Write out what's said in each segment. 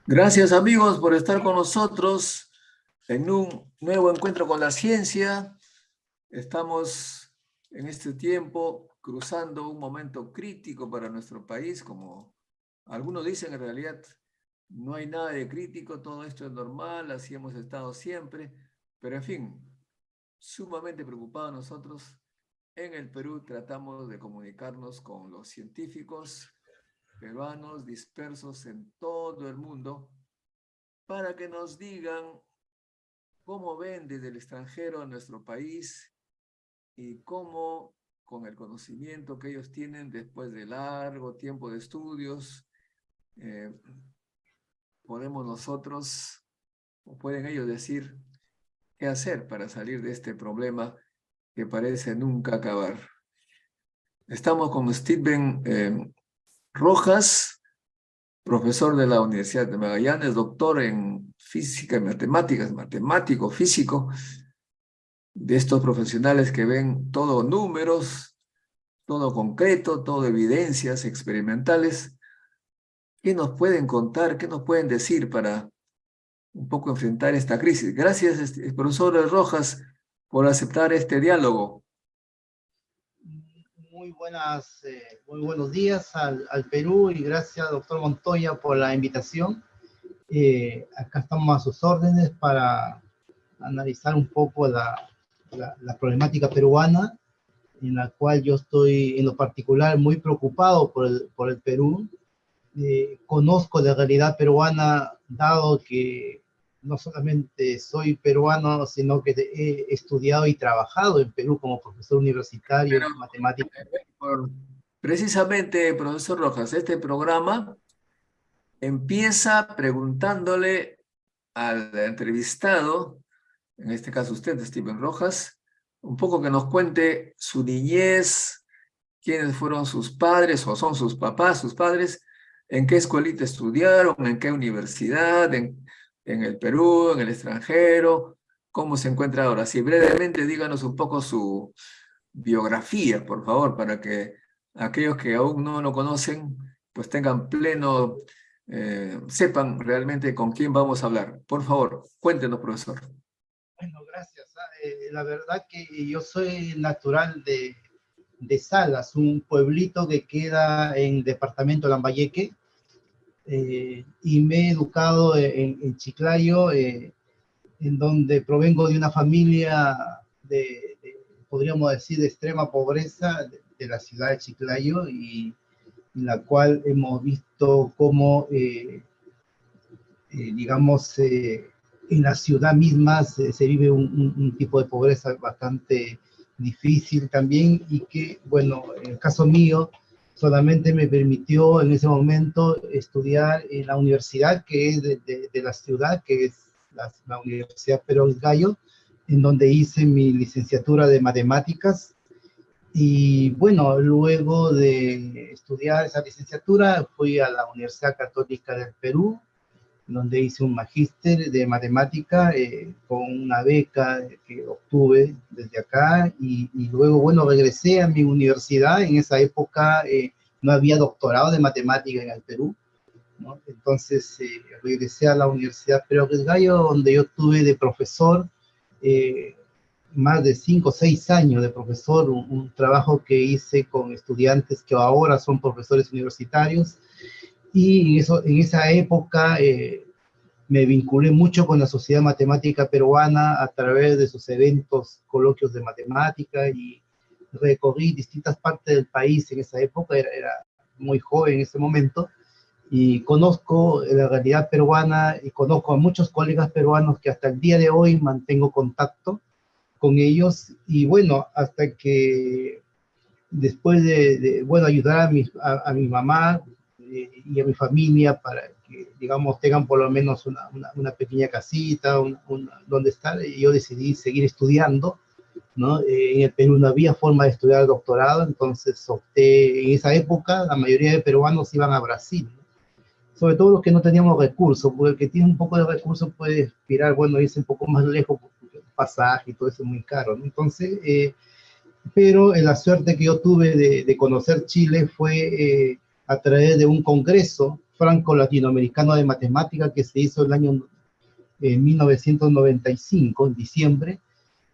Gracias amigos por estar con nosotros en un nuevo encuentro con la ciencia. Estamos en este tiempo cruzando un momento crítico para nuestro país, como algunos dicen. En realidad no hay nada de crítico, todo esto es normal, así hemos estado siempre, pero en fin, sumamente preocupados nosotros. En el Perú tratamos de comunicarnos con los científicos peruanos dispersos en todo el mundo para que nos digan cómo ven desde el extranjero a nuestro país y cómo, con el conocimiento que ellos tienen después de largo tiempo de estudios, podemos nosotros, o pueden ellos decir, qué hacer para salir de este problema que parece nunca acabar. Estamos con Steven Rojas, profesor de la Universidad de Magallanes, doctor en física y matemáticas, matemático, físico, de estos profesionales que ven todo números, todo concreto, todo evidencias experimentales. ¿Qué nos pueden contar, qué nos pueden decir para un poco enfrentar esta crisis? Gracias, profesor Rojas, por aceptar este diálogo. Muy buenos días al Perú, y gracias, doctor Montoya, por la invitación. Acá estamos a sus órdenes para analizar un poco la problemática peruana, en la cual yo estoy en lo particular muy preocupado por el Perú. Conozco la realidad peruana, dado que no solamente soy peruano, sino que he estudiado y trabajado en Perú como profesor universitario en matemáticas. Precisamente, profesor Rojas, este programa empieza preguntándole al entrevistado, en este caso usted, Steven Rojas, un poco que nos cuente su niñez, quiénes fueron sus padres o son sus papás, sus padres, en qué escuelita estudiaron, en qué universidad, en el Perú, en el extranjero, cómo se encuentra ahora. Si brevemente díganos un poco su biografía, por favor, para que aquellos que aún no lo conocen, pues tengan pleno, sepan realmente con quién vamos a hablar. Por favor, cuéntenos, profesor. Bueno, gracias. La verdad que yo soy natural de Salas, un pueblito que queda en el departamento de Lambayeque, y me he educado en Chiclayo, en donde provengo de una familia podríamos decir, de extrema pobreza de la ciudad de Chiclayo, y en la cual hemos visto cómo, digamos, en la ciudad misma se vive un tipo de pobreza bastante difícil también, y que, bueno, en el caso mío, solamente me permitió en ese momento estudiar en la universidad que es de la ciudad, que es la Universidad Perón Gallo, en donde hice mi licenciatura de matemáticas. Y bueno, luego de estudiar esa licenciatura, fui a la Universidad Católica del Perú, donde hice un magíster de matemática, con una beca que obtuve desde acá, y luego, bueno, regresé a mi universidad. En esa época no había doctorado de matemática en el Perú, ¿no? Entonces regresé a la Universidad Pedro Gallo, donde yo tuve de profesor más de 5 o 6 años de profesor, un trabajo que hice con estudiantes que ahora son profesores universitarios, y en esa época me vinculé mucho con la Sociedad Matemática Peruana a través de sus eventos, coloquios de matemática, y recorrí distintas partes del país en esa época, era muy joven en ese momento, y conozco la realidad peruana y conozco a muchos colegas peruanos que hasta el día de hoy mantengo contacto con ellos, y bueno, hasta que después bueno, ayudar a mi mamá y a mi familia para que, digamos, tengan por lo menos una pequeña casita, donde estar, y yo decidí seguir estudiando, ¿no? En el Perú no había forma de estudiar el doctorado, entonces opté, en esa época la mayoría de peruanos iban a Brasil, ¿no? Sobre todo los que no teníamos recursos, porque el que tiene un poco de recursos puede aspirar, bueno, irse un poco más lejos, porque el pasaje y todo eso es muy caro, ¿no? Entonces, pero la suerte que yo tuve de conocer Chile fue a través de un congreso franco-latinoamericano de matemática que se hizo el año 1995, en diciembre,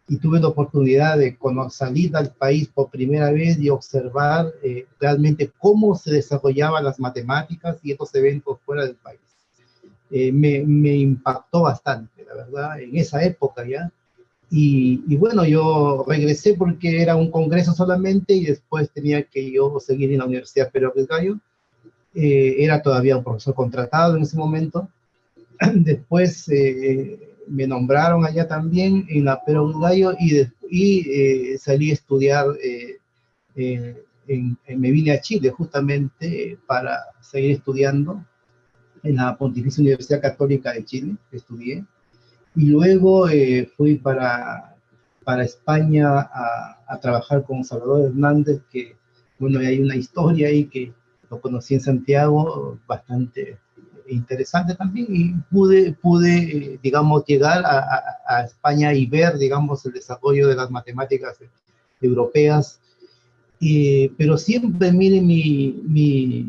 y tuve la oportunidad de salir al país por primera vez y observar realmente cómo se desarrollaban las matemáticas y estos eventos fuera del país. Me impactó bastante, la verdad, en esa época ya. Y bueno, yo regresé porque era un congreso solamente y después tenía que yo seguir en la Universidad Pedro del Gallo. Era todavía un profesor contratado en ese momento. Después me nombraron allá también en la Pedro del Gallo, y salí a estudiar, me vine a Chile justamente para seguir estudiando en la Pontificia Universidad Católica de Chile, estudié. Y luego fui para España a trabajar con Salvador Hernández, que, bueno, hay una historia ahí que lo conocí en Santiago, bastante interesante también, y pude digamos, llegar a España y ver, digamos, el desarrollo de las matemáticas europeas. Pero siempre, mire,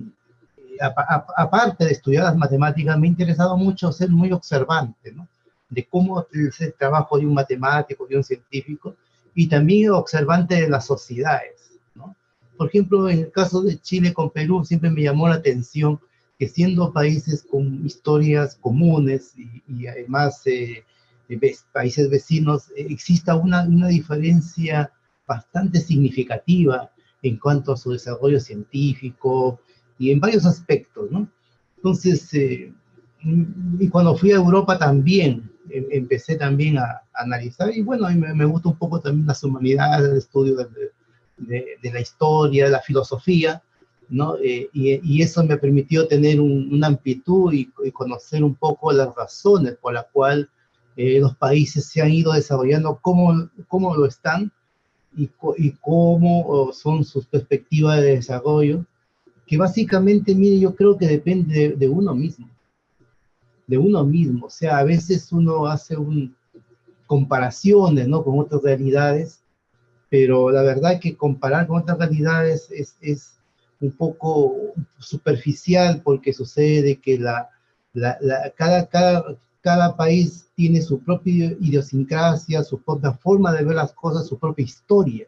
aparte de estudiar las matemáticas, me ha interesado mucho ser muy observante, ¿no? De cómo es el trabajo de un matemático, de un científico, y también observante de las sociedades, ¿no? Por ejemplo, en el caso de Chile con Perú, siempre me llamó la atención que, siendo países con historias comunes y además países vecinos, exista una diferencia bastante significativa en cuanto a su desarrollo científico y en varios aspectos, ¿no? Entonces, y cuando fui a Europa también, empecé también a analizar, y bueno, me gusta un poco también las humanidades, el estudio de la historia, de la filosofía, ¿no? Y eso me permitió tener una amplitud y conocer un poco las razones por las cuales los países se han ido desarrollando, cómo lo están, y cómo son sus perspectivas de desarrollo, que básicamente, mire, yo creo que depende de uno mismo, o sea, a veces uno hace comparaciones, ¿no?, con otras realidades, pero la verdad que comparar con otras realidades es un poco superficial, porque sucede que cada país tiene su propia idiosincrasia, su propia forma de ver las cosas, su propia historia.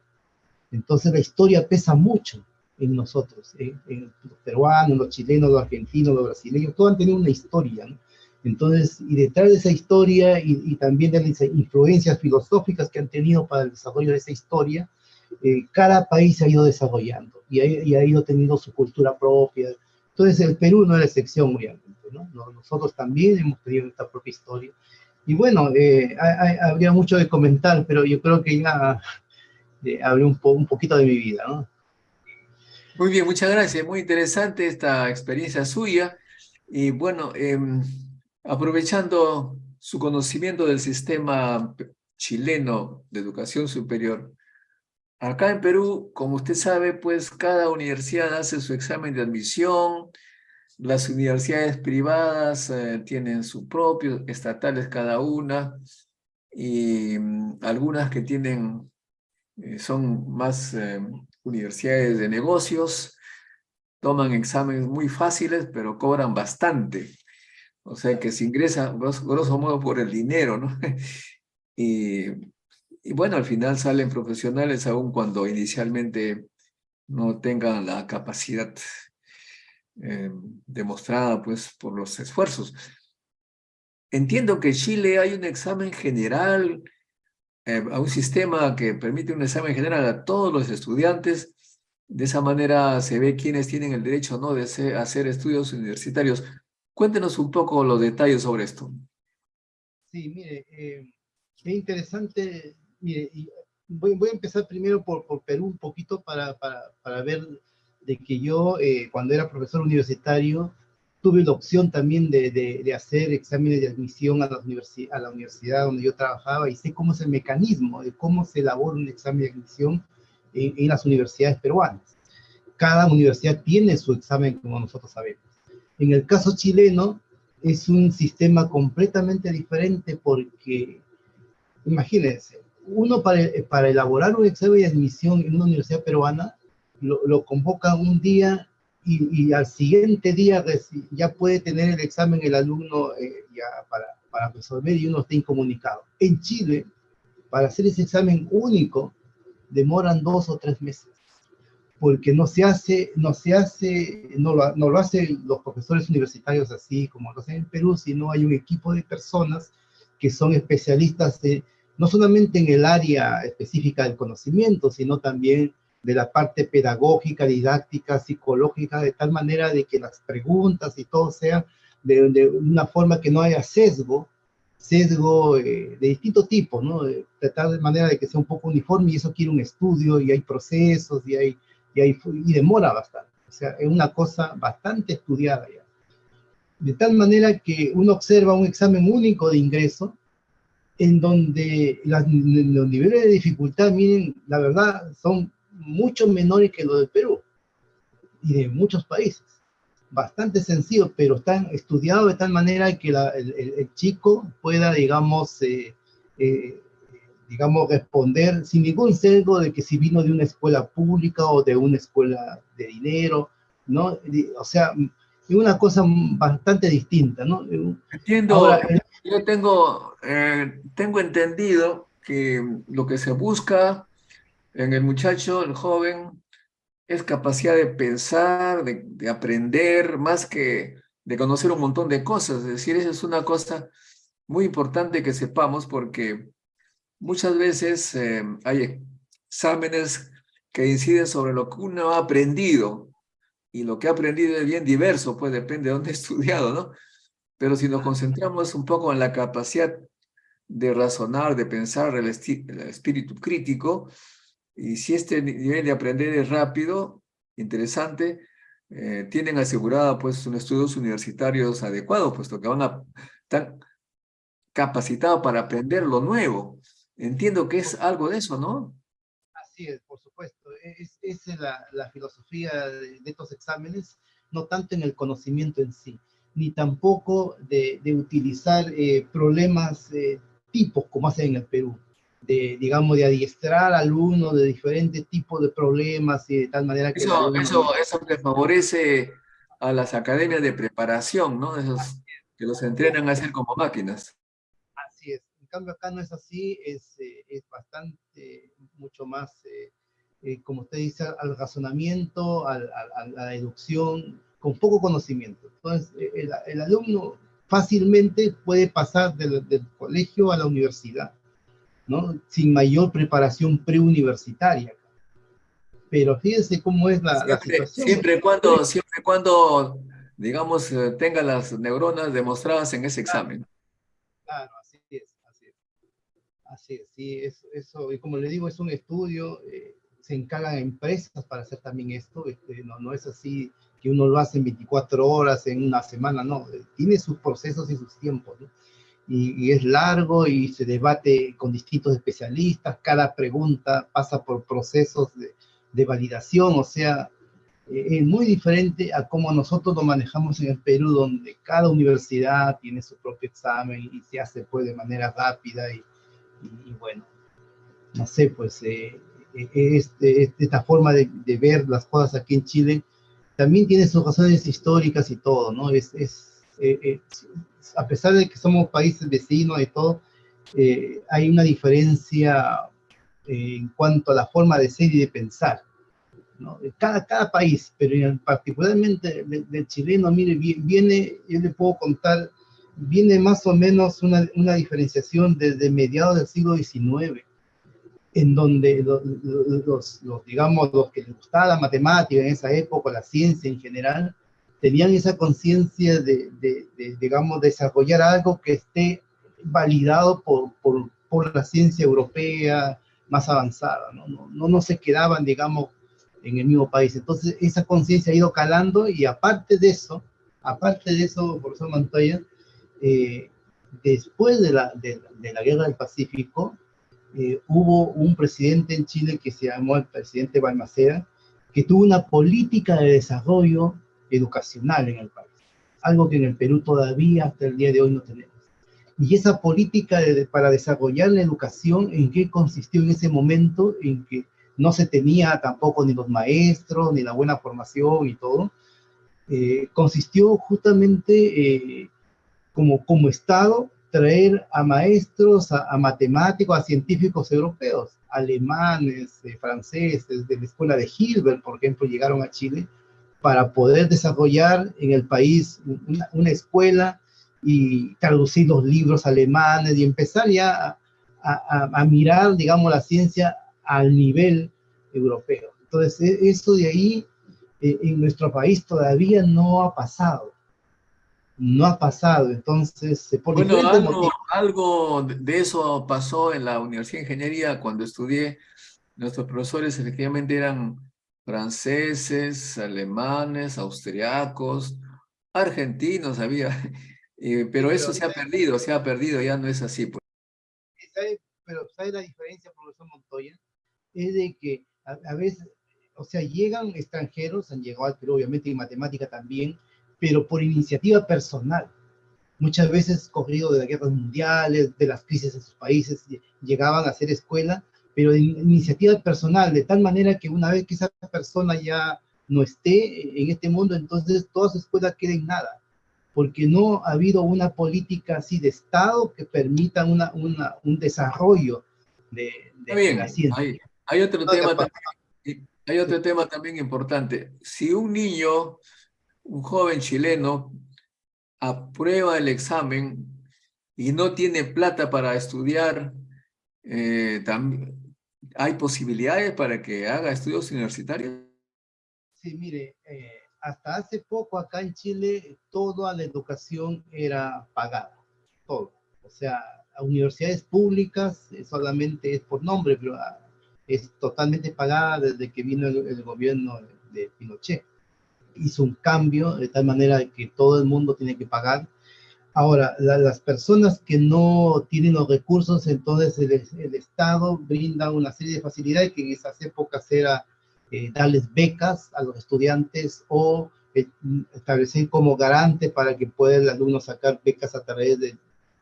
Entonces la historia pesa mucho en nosotros, en los peruanos, los chilenos, los argentinos, los brasileños, todos han tenido una historia, ¿no? Entonces, y detrás de esa historia, y también de las influencias filosóficas que han tenido para el desarrollo de esa historia, cada país se ha ido desarrollando y ha ido teniendo su cultura propia. Entonces el Perú no es la excepción, obviamente, ¿no? Nosotros también hemos tenido nuestra propia historia. Y bueno, habría mucho de comentar, pero yo creo que ya hablé un poquito de mi vida, ¿no? Muy bien, muchas gracias. Muy interesante esta experiencia suya. Y bueno, aprovechando su conocimiento del sistema chileno de educación superior, acá en Perú, como usted sabe, pues cada universidad hace su examen de admisión. Las universidades privadas tienen su propio, estatales cada una, y algunas que tienen, son más universidades de negocios, toman exámenes muy fáciles, pero cobran bastante. O sea que se ingresa grosso modo por el dinero, ¿no? Y y bueno, al final salen profesionales aun cuando inicialmente no tengan la capacidad demostrada pues por los esfuerzos. Entiendo que en Chile hay un examen general, a un sistema que permite un examen general a todos los estudiantes. De esa manera se ve quiénes tienen el derecho o no de hacer estudios universitarios. Cuéntenos un poco los detalles sobre esto. Sí, mire, es interesante, mire, y voy a empezar primero por Perú un poquito para ver de que yo, cuando era profesor universitario, tuve la opción también de hacer exámenes de admisión a a la universidad donde yo trabajaba y sé cómo es el mecanismo de cómo se elabora un examen de admisión en las universidades peruanas. Cada universidad tiene su examen, como nosotros sabemos. En el caso chileno, es un sistema completamente diferente porque, imagínense, uno para elaborar un examen de admisión en una universidad peruana, lo convocan un día y al siguiente día ya puede tener el examen el alumno ya para resolver y uno está incomunicado. En Chile, para hacer ese examen único, demoran 2 o 3 meses porque no lo hacen los profesores universitarios así como lo hacen en Perú, sino hay un equipo de personas que son especialistas no solamente en el área específica del conocimiento, sino también de la parte pedagógica, didáctica, psicológica, de tal manera de que las preguntas y todo sean de una forma que no haya sesgo de distinto tipo, ¿no? De tal manera de que sea un poco uniforme y eso quiere un estudio y hay procesos y demora bastante. O sea, es una cosa bastante estudiada ya. De tal manera que uno observa un examen único de ingreso en donde los niveles de dificultad, miren, la verdad, son mucho menores que los de Perú y de muchos países. Bastante sencillo, pero están estudiados de tal manera que el chico pueda, digamos, responder sin ningún sesgo de que si vino de una escuela pública o de una escuela de dinero, ¿no? O sea, es una cosa bastante distinta, ¿no? Entiendo, Ahora, yo tengo entendido que lo que se busca en el muchacho, el joven, es capacidad de pensar, de aprender, más que de conocer un montón de cosas. Es decir, esa es una cosa muy importante que sepamos porque muchas veces hay exámenes que inciden sobre lo que uno ha aprendido y lo que ha aprendido es bien diverso, pues depende de dónde ha estudiado, ¿no? Pero si nos concentramos un poco en la capacidad de razonar, de pensar, el espíritu crítico, y si este nivel de aprender es rápido, interesante, tienen asegurada pues unos estudios universitarios adecuados, puesto que están capacitados para aprender lo nuevo. Entiendo que es algo de eso, ¿no? así es, por supuesto. Es la filosofía de estos exámenes, no tanto en el conocimiento en sí, ni tampoco de utilizar problemas tipos como hacen en el Perú, digamos, de adiestrar al alumno de diferentes tipos de problemas y de tal manera que el alumno... Eso te favorece a las academias de preparación, ¿no? Esos que los entrenan a ser como máquinas. Así es. En cambio acá no es así, es bastante, mucho más, como usted dice, al razonamiento, a la deducción, con poco conocimiento. Entonces, el alumno fácilmente puede pasar del colegio a la universidad, ¿no? Sin mayor preparación preuniversitaria. Pero fíjense cómo es la situación. Siempre y cuando, digamos, tenga las neuronas demostradas en ese examen. Claro, así es, así es. Así es, sí, eso, y como le digo, es un estudio, se encargan empresas para hacer también esto, no es así que uno lo hace en 24 horas, en una semana, no, tiene sus procesos y sus tiempos, ¿no? Y es largo y se debate con distintos especialistas, cada pregunta pasa por procesos de validación, o sea, es muy diferente a cómo nosotros lo manejamos en el Perú, donde cada universidad tiene su propio examen y se hace pues de manera rápida y bueno, no sé, pues esta forma de ver las cosas aquí en Chile también tiene sus razones históricas y todo, ¿no? A pesar de que somos países vecinos y todo, hay una diferencia en cuanto a la forma de ser y de pensar, ¿no? Cada país, pero particularmente del chileno, mire, viene, yo le puedo contar, viene más o menos una diferenciación desde mediados del siglo XIX, en donde digamos, los que les gustaba la matemática en esa época, la ciencia en general, tenían esa conciencia digamos, desarrollar algo que esté validado por la ciencia europea más avanzada, no se quedaban, digamos, en el mismo país. Entonces, esa conciencia ha ido calando y aparte de eso, profesor Montoya, después de la Guerra del Pacífico, hubo un presidente en Chile que se llamó el presidente Balmaceda, que tuvo una política de desarrollo educacional en el país, algo que en el Perú todavía hasta el día de hoy no tenemos. Y esa política para desarrollar la educación, ¿en qué consistió en ese momento? En que no se tenía tampoco ni los maestros, ni la buena formación y todo. Consistió justamente como Estado traer a maestros, a matemáticos, a científicos europeos, alemanes, franceses, de la escuela de Hilbert, por ejemplo, llegaron a Chile para poder desarrollar en el país una escuela y traducir los libros alemanes y empezar ya a mirar, digamos, la ciencia al nivel europeo. Entonces, eso de ahí en nuestro país todavía no ha pasado. No ha pasado, entonces, por Bueno, diferentes motivos. algo de eso pasó en la Universidad de Ingeniería cuando estudié. Nuestros profesores efectivamente eran franceses, alemanes, austriacos, argentinos había, Sí, pero eso se ha perdido, ya no es así, pues. pero ¿sabe la diferencia, profesor Montoya? Es de que a veces, o sea, llegan extranjeros, han llegado al Perú, obviamente, en matemática también, pero por iniciativa personal. Muchas veces corrido de las guerras mundiales, de las crisis en sus países, llegaban a hacer escuela, pero de iniciativa personal, de tal manera que una vez que esa persona ya no esté en este mundo, entonces toda su escuela queda en nada, porque no ha habido una política así de Estado que permita un desarrollo Está de la bien, ciencia. hay otro No, tema también, hay otro tema también importante. Si un niño, un joven chileno, aprueba el examen y no tiene plata para estudiar, hay posibilidades para que haga estudios universitarios. sí, mire, hasta hace poco acá en Chile toda la educación era pagada, todo. O sea, a universidades públicas solamente es por nombre, pero es totalmente pagada desde que vino el gobierno de Pinochet. Hizo un cambio de tal manera que todo el mundo tiene que pagar. Ahora, las personas que no tienen los recursos, entonces el Estado brinda una serie de facilidades que en esas épocas era darles becas a los estudiantes o establecer como garante para que pueda el alumno sacar becas a través de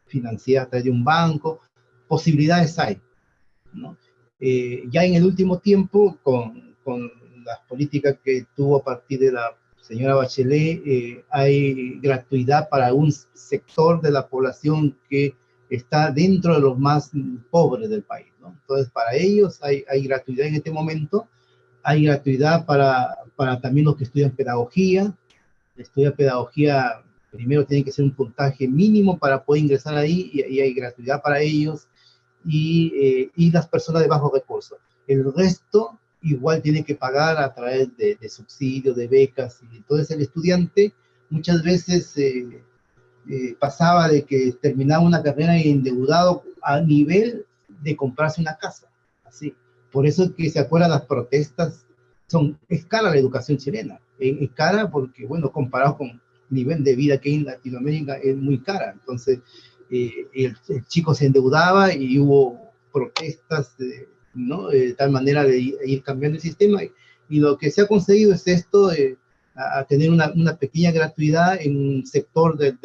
financiadas, a través de un banco. Posibilidades hay, ¿no? Ya en el último tiempo, con las políticas que tuvo a partir de la señora Bachelet, hay gratuidad para un sector de la población que está dentro de los más pobres del país, ¿no? Entonces, para ellos hay gratuidad en este momento, hay gratuidad para también los que estudian pedagogía, primero tiene que ser un puntaje mínimo para poder ingresar ahí y hay gratuidad para ellos y las personas de bajos recursos. El resto igual tiene que pagar a través de subsidios, de becas, y entonces el estudiante muchas veces pasaba de que terminaba una carrera endeudado a nivel de comprarse una casa, así. Por eso es que se acuerdan las protestas, es cara la educación chilena, es cara porque, bueno, comparado con el nivel de vida que hay en Latinoamérica, es muy cara. Entonces, el chico se endeudaba y hubo protestas, ¿no? De tal manera de ir cambiando el sistema. Y lo que se ha conseguido es esto, a tener una pequeña gratuidad en un sector de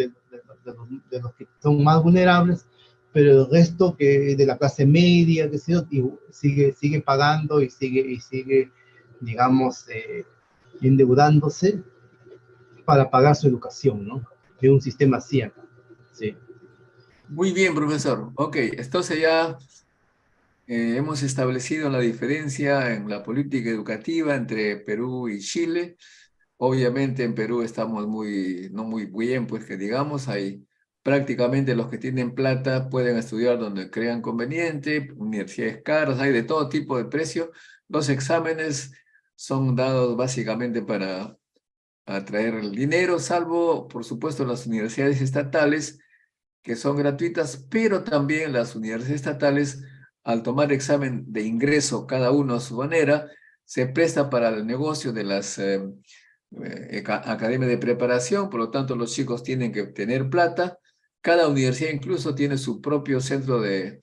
los que son más vulnerables, pero el resto que de la clase media, que sigue pagando y sigue digamos, endeudándose para pagar su educación, ¿no? Es un sistema así acá. Sí. Muy bien, profesor. Ok, entonces ya hemos establecido la diferencia en la política educativa entre Perú y Chile. Obviamente en Perú estamos no muy bien, pues que digamos, hay prácticamente los que tienen plata pueden estudiar donde crean conveniente, universidades caras, hay de todo tipo de precio. Los exámenes son dados básicamente para atraer el dinero, salvo, por supuesto, las universidades estatales, que son gratuitas, pero también las universidades estatales, al tomar examen de ingreso cada uno a su manera, se presta para el negocio de las academias de preparación, por lo tanto los chicos tienen que tener plata. Cada universidad incluso tiene su propio centro de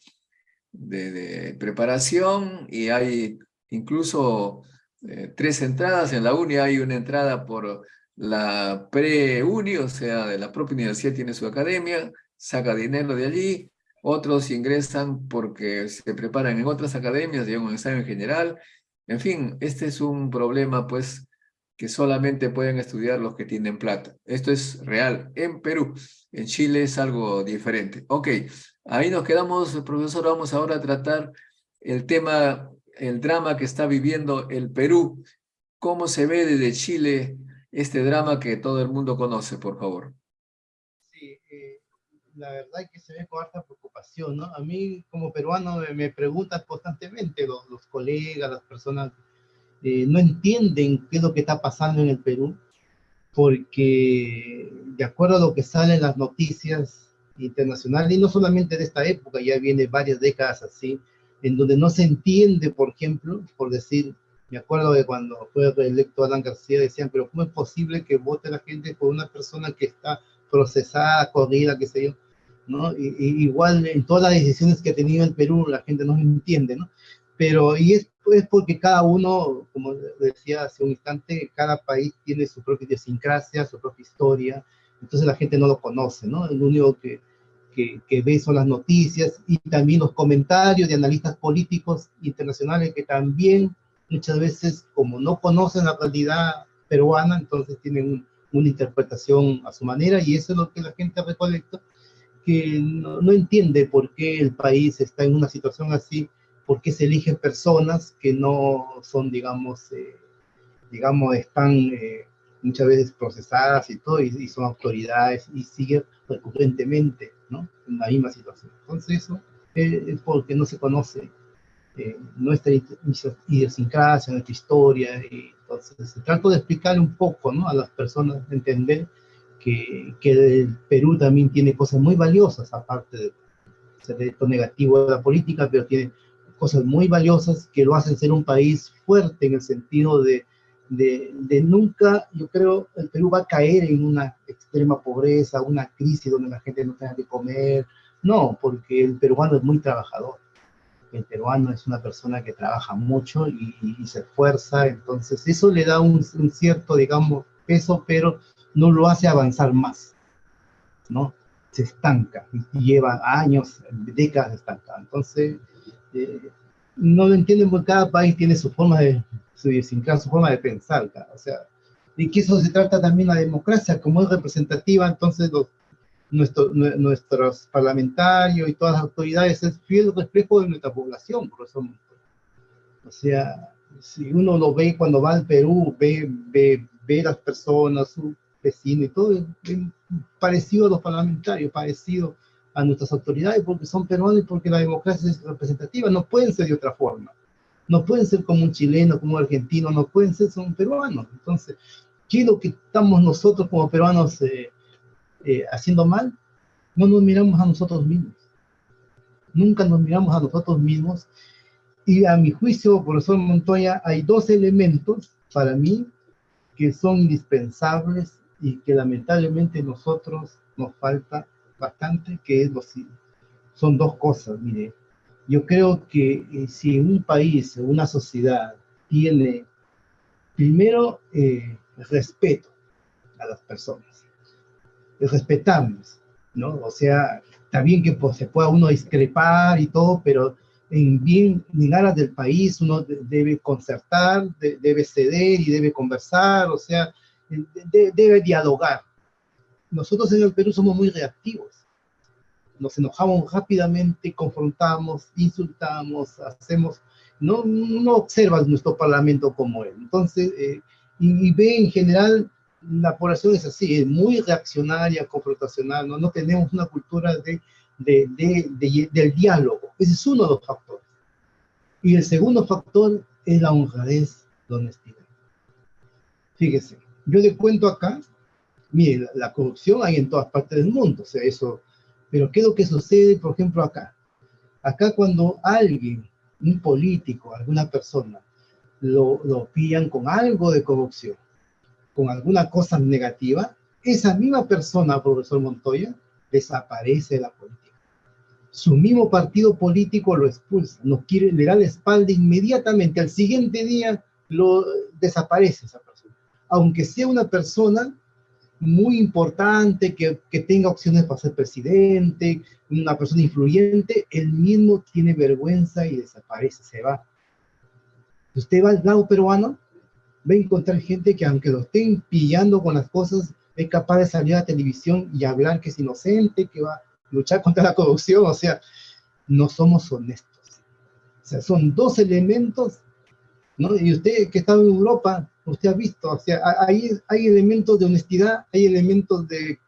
preparación y hay incluso tres entradas. En la uni hay una entrada por la pre-uni, o sea, de la propia universidad tiene su academia, saca dinero de allí. Otros ingresan porque se preparan en otras academias, llevan un examen general. En fin, este es un problema, pues, que solamente pueden estudiar los que tienen plata. Esto es real en Perú. En Chile es algo diferente. Ok, ahí nos quedamos, profesor. Vamos ahora a tratar el tema, el drama que está viviendo el Perú. ¿Cómo se ve desde Chile este drama que todo el mundo conoce, por favor? Sí, la verdad es que se ve con harta preocupación, ¿no? A mí como peruano me preguntan constantemente los colegas, las personas, no entienden qué es lo que está pasando en el Perú, porque de acuerdo a lo que sale en las noticias internacionales, y no solamente de esta época, ya viene varias décadas así, en donde no se entiende, por ejemplo, por decir, me acuerdo de cuando fue reelecto Alan García, decían, pero ¿cómo es posible que vote la gente por una persona que está procesada, corrida, qué sé yo? ¿No? Igual en todas las decisiones que ha tenido el Perú, la gente no entiende, ¿no? Pero, es porque cada uno, como decía hace un instante, cada país tiene su propia idiosincrasia, su propia historia, entonces la gente no lo conoce, ¿no? Lo único que ve son las noticias y también los comentarios de analistas políticos internacionales que también muchas veces, como no conocen la realidad peruana, entonces tienen una interpretación a su manera y eso es lo que la gente recolecta, que no entiende por qué el país está en una situación así, por qué se eligen personas que no son, digamos están muchas veces procesadas y todo, y son autoridades y siguen recurrentemente, ¿no? En la misma situación. Entonces eso es porque no se conoce nuestra idiosincrasia, nuestra historia, y entonces se trata de explicar un poco, ¿no? A las personas, entender que el Perú también tiene cosas muy valiosas, aparte de ser esto negativo de la política, pero tiene cosas muy valiosas que lo hacen ser un país fuerte en el sentido de nunca, yo creo, el Perú va a caer en una extrema pobreza, una crisis donde la gente no tenga que comer, no, porque el peruano es muy trabajador. El peruano es una persona que trabaja mucho y se esfuerza, entonces eso le da un cierto, digamos, peso, pero no lo hace avanzar más, ¿no? Se estanca y lleva años, décadas estancada. Entonces, eh, no lo entienden porque cada país tiene su forma su idiosincrasia, su forma de pensar, o sea, y que eso se trata también la democracia, como es representativa, entonces nuestros parlamentarios y todas las autoridades es fiel reflejo de nuestra población, por eso, o sea, si uno lo ve cuando va al Perú, ve las personas, su vecino y todo, es parecido a los parlamentarios, parecido a nuestras autoridades, porque son peruanos y porque la democracia es representativa, no pueden ser de otra forma, no pueden ser como un chileno, como un argentino, no pueden ser, son peruanos. Entonces, ¿qué es lo que estamos nosotros como peruanos haciendo mal? No nos miramos a nosotros mismos, nunca nos miramos a nosotros mismos. Y a mi juicio, profesor Montoya, hay dos elementos para mí que son indispensables y que lamentablemente nosotros nos falta bastante, que es lo siguiente. Son dos cosas, mire. Yo creo que si un país, una sociedad, tiene primero respeto a las personas, es respetarnos, ¿no? O sea, está bien que pues, se pueda uno discrepar y todo, pero en aras del país uno debe concertar, debe ceder y debe conversar, o sea, debe dialogar. Nosotros en el Perú somos muy reactivos, nos enojamos rápidamente, confrontamos, insultamos, hacemos, no observas nuestro parlamento como él. Entonces, y ve en general, la población es así, es muy reaccionaria, confrontacional, no tenemos una cultura del diálogo. Ese es uno de los factores. Y el segundo factor es la honradez, la honestidad. Fíjese, yo le cuento acá, mire, la corrupción hay en todas partes del mundo, o sea, eso, pero ¿qué es lo que sucede, por ejemplo, acá? Acá cuando alguien, un político, alguna persona, lo pillan con algo de corrupción, con alguna cosa negativa, esa misma persona, profesor Montoya, desaparece de la política. Su mismo partido político lo expulsa, no quiere, le da la espalda inmediatamente, al siguiente día lo desaparece esa persona. Aunque sea una persona muy importante, que tenga opciones para ser presidente, una persona influyente, él mismo tiene vergüenza y desaparece, se va. Usted va al lado peruano, va a encontrar gente que aunque lo estén pillando con las cosas, es capaz de salir a la televisión y hablar que es inocente, que va a luchar contra la corrupción, o sea, no somos honestos. O sea, son dos elementos, ¿no? Y usted que está en Europa, usted ha visto, o sea, hay elementos de honestidad, hay elementos de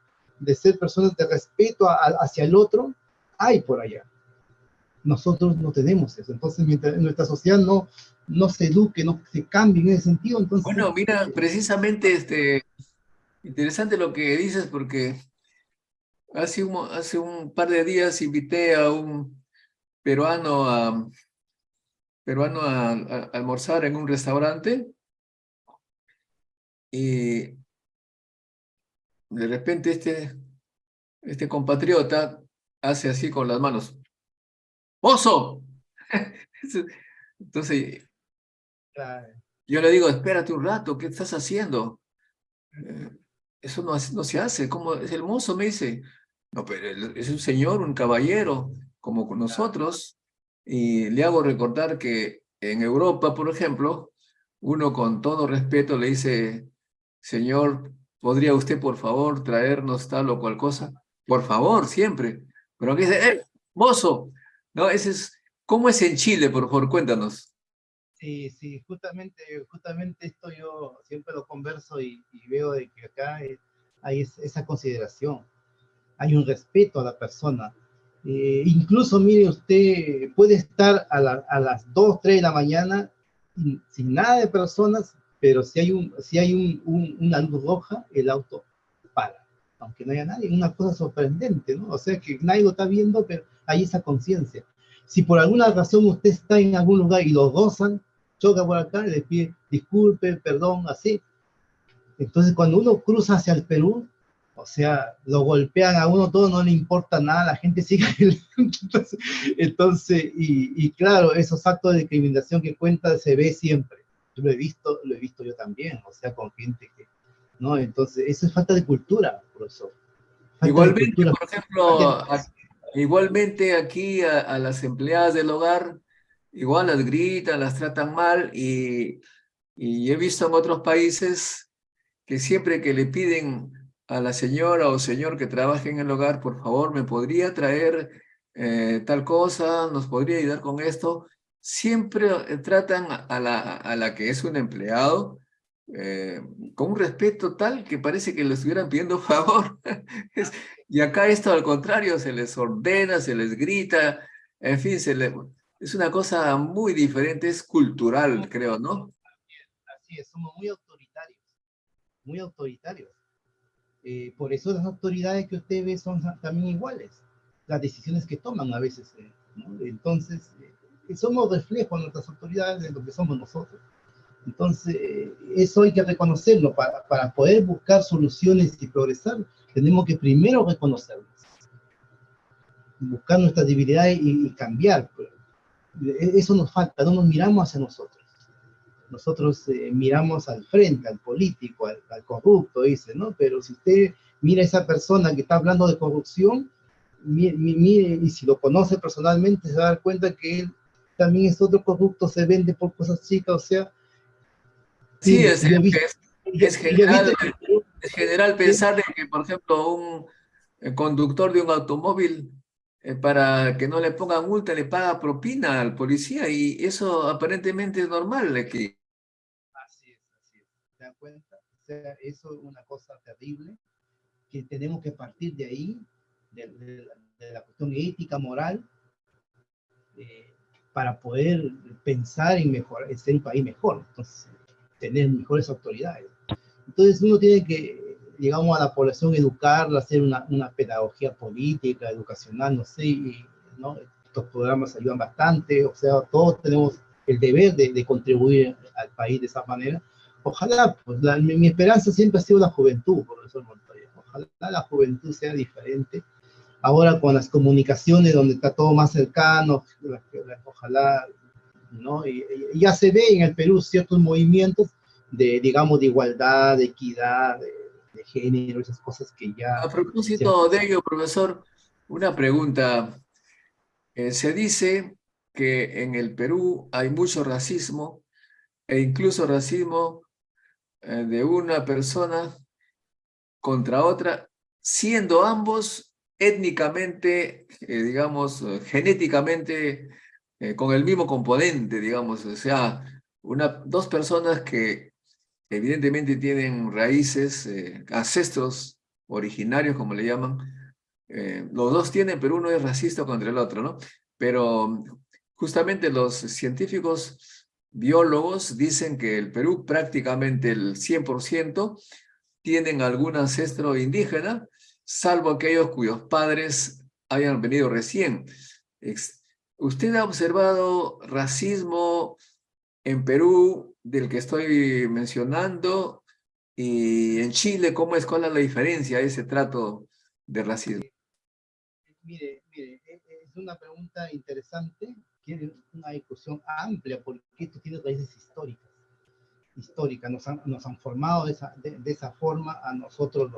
ser personas de respeto hacia el otro, hay por allá. Nosotros no tenemos eso. Entonces, mientras nuestra sociedad no se eduque, no se cambie en ese sentido, entonces... Bueno, mira, precisamente interesante lo que dices, porque hace un par de días invité a un peruano a almorzar en un restaurante y de repente este compatriota hace así con las manos. ¡Oso! Entonces yo le digo, espérate un rato, ¿qué estás haciendo? Eso no se hace, ¿cómo es el mozo? Me dice, no, pero él es un señor, un caballero, como con nosotros, y le hago recordar que en Europa, por ejemplo, uno con todo respeto le dice, señor, ¿podría usted por favor traernos tal o cual cosa? Por favor, siempre. Pero aquí dice, mozo! No, ¿cómo es en Chile, por favor? Cuéntanos. Sí, sí, justamente esto yo siempre lo converso y veo de que acá hay esa consideración, hay un respeto a la persona. Incluso, mire, usted puede estar a las 2, 3 de la mañana sin nada de personas, pero si hay una luz roja, el auto para, aunque no haya nadie, una cosa sorprendente, ¿no? O sea que nadie lo está viendo, pero hay esa conciencia. Si por alguna razón usted está en algún lugar y lo gozan, choca por acá y le pide disculpe, perdón, así. Entonces, cuando uno cruza hacia el Perú, o sea, lo golpean a uno, todo no le importa nada, la gente sigue. Y claro, esos actos de discriminación que cuenta se ve siempre. Yo lo he visto yo también, o sea, con gente que, ¿no? Entonces, eso es falta de cultura, profesor. Falta de Igualmente, cultura. por ejemplo, igualmente aquí a las empleadas del hogar, igual las gritan, las tratan mal y he visto en otros países que siempre que le piden a la señora o señor que trabaje en el hogar, por favor, ¿me podría traer tal cosa? ¿Nos podría ayudar con esto? Siempre tratan a la que es un empleado eh, con un respeto tal que parece que le estuvieran pidiendo favor. Y acá esto al contrario, se les ordena, se les grita, en fin, es una cosa muy diferente, es cultural, creo, ¿no? Así es, somos muy autoritarios, muy autoritarios. Por eso las autoridades que usted ve son también iguales, las decisiones que toman a veces, ¿no? Entonces, somos reflejos de nuestras autoridades de lo que somos nosotros. Entonces, eso hay que reconocerlo. Para poder buscar soluciones y progresar, tenemos que primero reconocerlas, buscar nuestras debilidades y cambiar. Eso nos falta, no nos miramos hacia nosotros. Nosotros miramos al frente, al político, al corrupto, dice, ¿no? Pero si usted mira a esa persona que está hablando de corrupción, mire, y si lo conoce personalmente, se va a dar cuenta que él también es otro corrupto, se vende por cosas chicas, o sea, Sí, yo he visto, yo he visto es general que, pensar de que, por ejemplo, un conductor de un automóvil para que no le pongan multa, le paga propina al policía y eso aparentemente es normal aquí. Así es, así es. ¿Se dan cuenta? O sea, eso es una cosa terrible, que tenemos que partir de ahí, de la cuestión ética, moral, eh, para poder pensar en mejorar, en ser un país mejor, entonces, tener mejores autoridades. Entonces uno tiene que, digamos, a la población educarla, hacer una pedagogía política, educacional, no sé, y, ¿no? Estos programas ayudan bastante, o sea, todos tenemos el deber de contribuir al país de esa manera. Ojalá, pues mi esperanza siempre ha sido la juventud, profesor Montoya. Ojalá la juventud sea diferente. Ahora con las comunicaciones donde está todo más cercano, ojalá, ¿no? Y ya se ve en el Perú ciertos movimientos de, digamos, de igualdad, de equidad, de género, esas cosas que ya A se han propósito de ello, profesor, una pregunta. Se dice que en el Perú hay mucho racismo e incluso racismo de una persona contra otra, siendo ambos étnicamente, digamos, genéticamente, con el mismo componente, digamos, o sea, dos personas que evidentemente tienen raíces, ancestros originarios, como le llaman, los dos tienen, pero uno es racista contra el otro, ¿no? Pero justamente los científicos biólogos dicen que el Perú prácticamente el 100% tienen algún ancestro indígena, salvo aquellos cuyos padres hayan venido recién. ¿Usted ha observado racismo en Perú del que estoy mencionando y en Chile? ¿Cuál es la diferencia de ese trato de racismo? Mire, es una pregunta interesante, tiene una discusión amplia porque esto tiene raíces históricas, nos han formado de esa forma a nosotros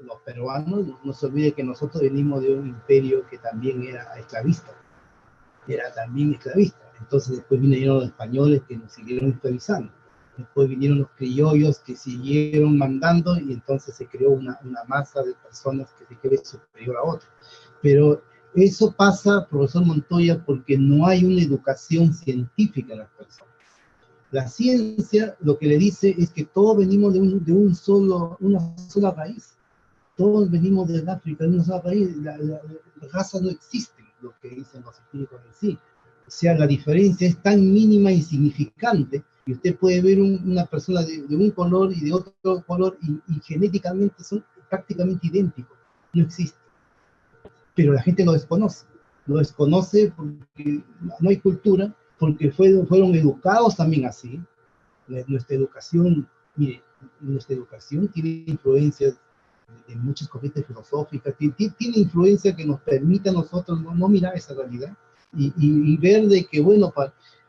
los peruanos. No se olvide que nosotros venimos de un imperio que también era también esclavista. Entonces después vinieron los españoles que nos siguieron esclavizando. Después vinieron los criollos que siguieron mandando y entonces se creó una masa de personas que se cree superior a otras. Pero eso pasa, profesor Montoya, porque no hay una educación científica en las personas. La ciencia lo que le dice es que todos venimos de una sola raíz. Todos venimos del África, de una sola raíz. Las razas no existen, lo que dicen los científicos en sí. O sea, la diferencia es tan mínima e insignificante, y usted puede ver una persona de un color y de otro color, y genéticamente son prácticamente idénticos. No existe. Pero la gente lo desconoce. Lo desconoce porque no hay cultura, porque fueron educados también así. Nuestra educación, mire, nuestra educación tiene influencias de muchas corrientes filosóficas, tiene influencia que nos permite a nosotros no mirar esa realidad y ver de que, bueno,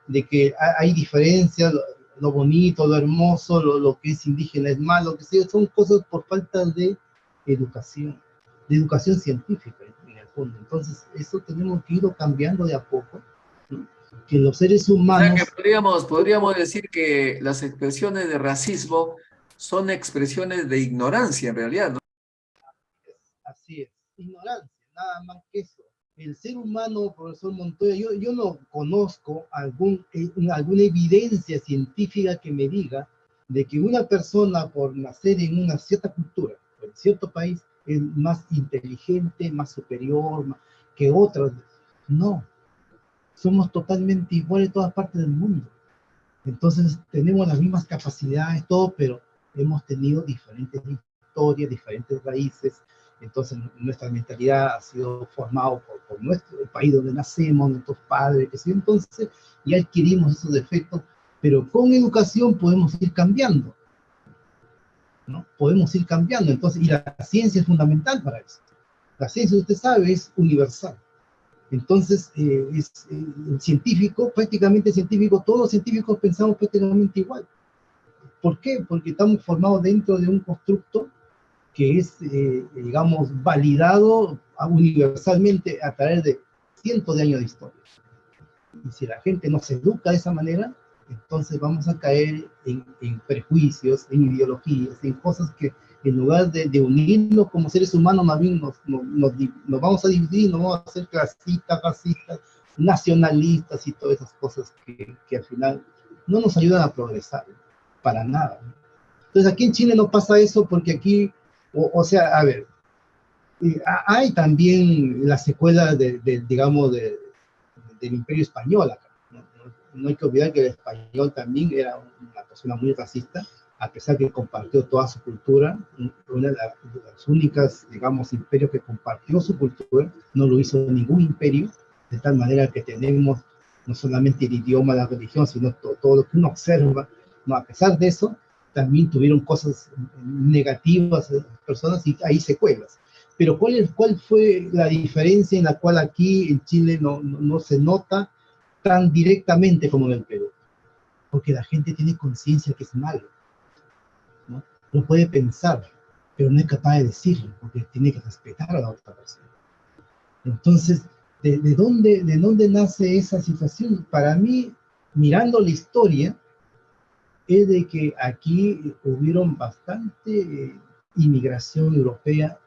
de que hay diferencias, lo bonito, lo hermoso, lo que es indígena es malo, que sea, son cosas por falta de educación científica en el fondo. Entonces, eso tenemos que ir cambiando de a poco, ¿no? Que los seres O sea que humanos. podríamos decir que las expresiones de racismo son expresiones de ignorancia en realidad, ¿no? Así es, ignorancia, nada más que eso. El ser humano, profesor Montoya, yo no conozco alguna evidencia científica que me diga de que una persona por nacer en una cierta cultura, en cierto país, es más inteligente, más superior que otras. No, somos totalmente iguales en todas partes del mundo. Entonces tenemos las mismas capacidades, todo, pero hemos tenido diferentes historias, diferentes raíces. Entonces nuestra mentalidad ha sido formada por nuestro el país donde nacemos, nuestros padres, que sí. Entonces ya adquirimos esos defectos, pero con educación podemos ir cambiando, ¿no? Podemos ir cambiando. Entonces, y la ciencia es fundamental para eso. La ciencia, usted sabe, es universal. Entonces, el científico, prácticamente científico, todos los científicos pensamos prácticamente igual. ¿Por qué? Porque estamos formados dentro de un constructo que es, digamos, validado universalmente a través de cientos de años de historia. Y si la gente no se educa de esa manera, entonces vamos a caer en prejuicios, en ideologías, en cosas que En lugar de unirnos como seres humanos, más bien nos vamos a dividir, nos vamos a hacer clasistas, racistas, nacionalistas y todas esas cosas que al final no nos ayudan a progresar, para nada. Entonces aquí en Chile no pasa eso porque aquí, o sea, a ver, hay también la secuela digamos, del Imperio Español acá. No hay que olvidar que el español también era una persona muy racista, a pesar que compartió toda su cultura. Una de las únicas, digamos, imperios que compartió su cultura, no lo hizo ningún imperio, de tal manera que tenemos no solamente el idioma, la religión, sino todo lo que uno observa. No, a pesar de eso, también tuvieron cosas negativas las personas y hay secuelas. Pero ¿cuál fue la diferencia en la cual aquí en Chile no se nota tan directamente como en el Perú? Porque la gente tiene conciencia que es malo, ¿no? No puede pensar, pero no es capaz de decirlo, porque tiene que respetar a la otra persona. Entonces, ¿de dónde nace esa situación? Para mí, mirando la historia, es de que aquí hubieron bastante inmigración europea,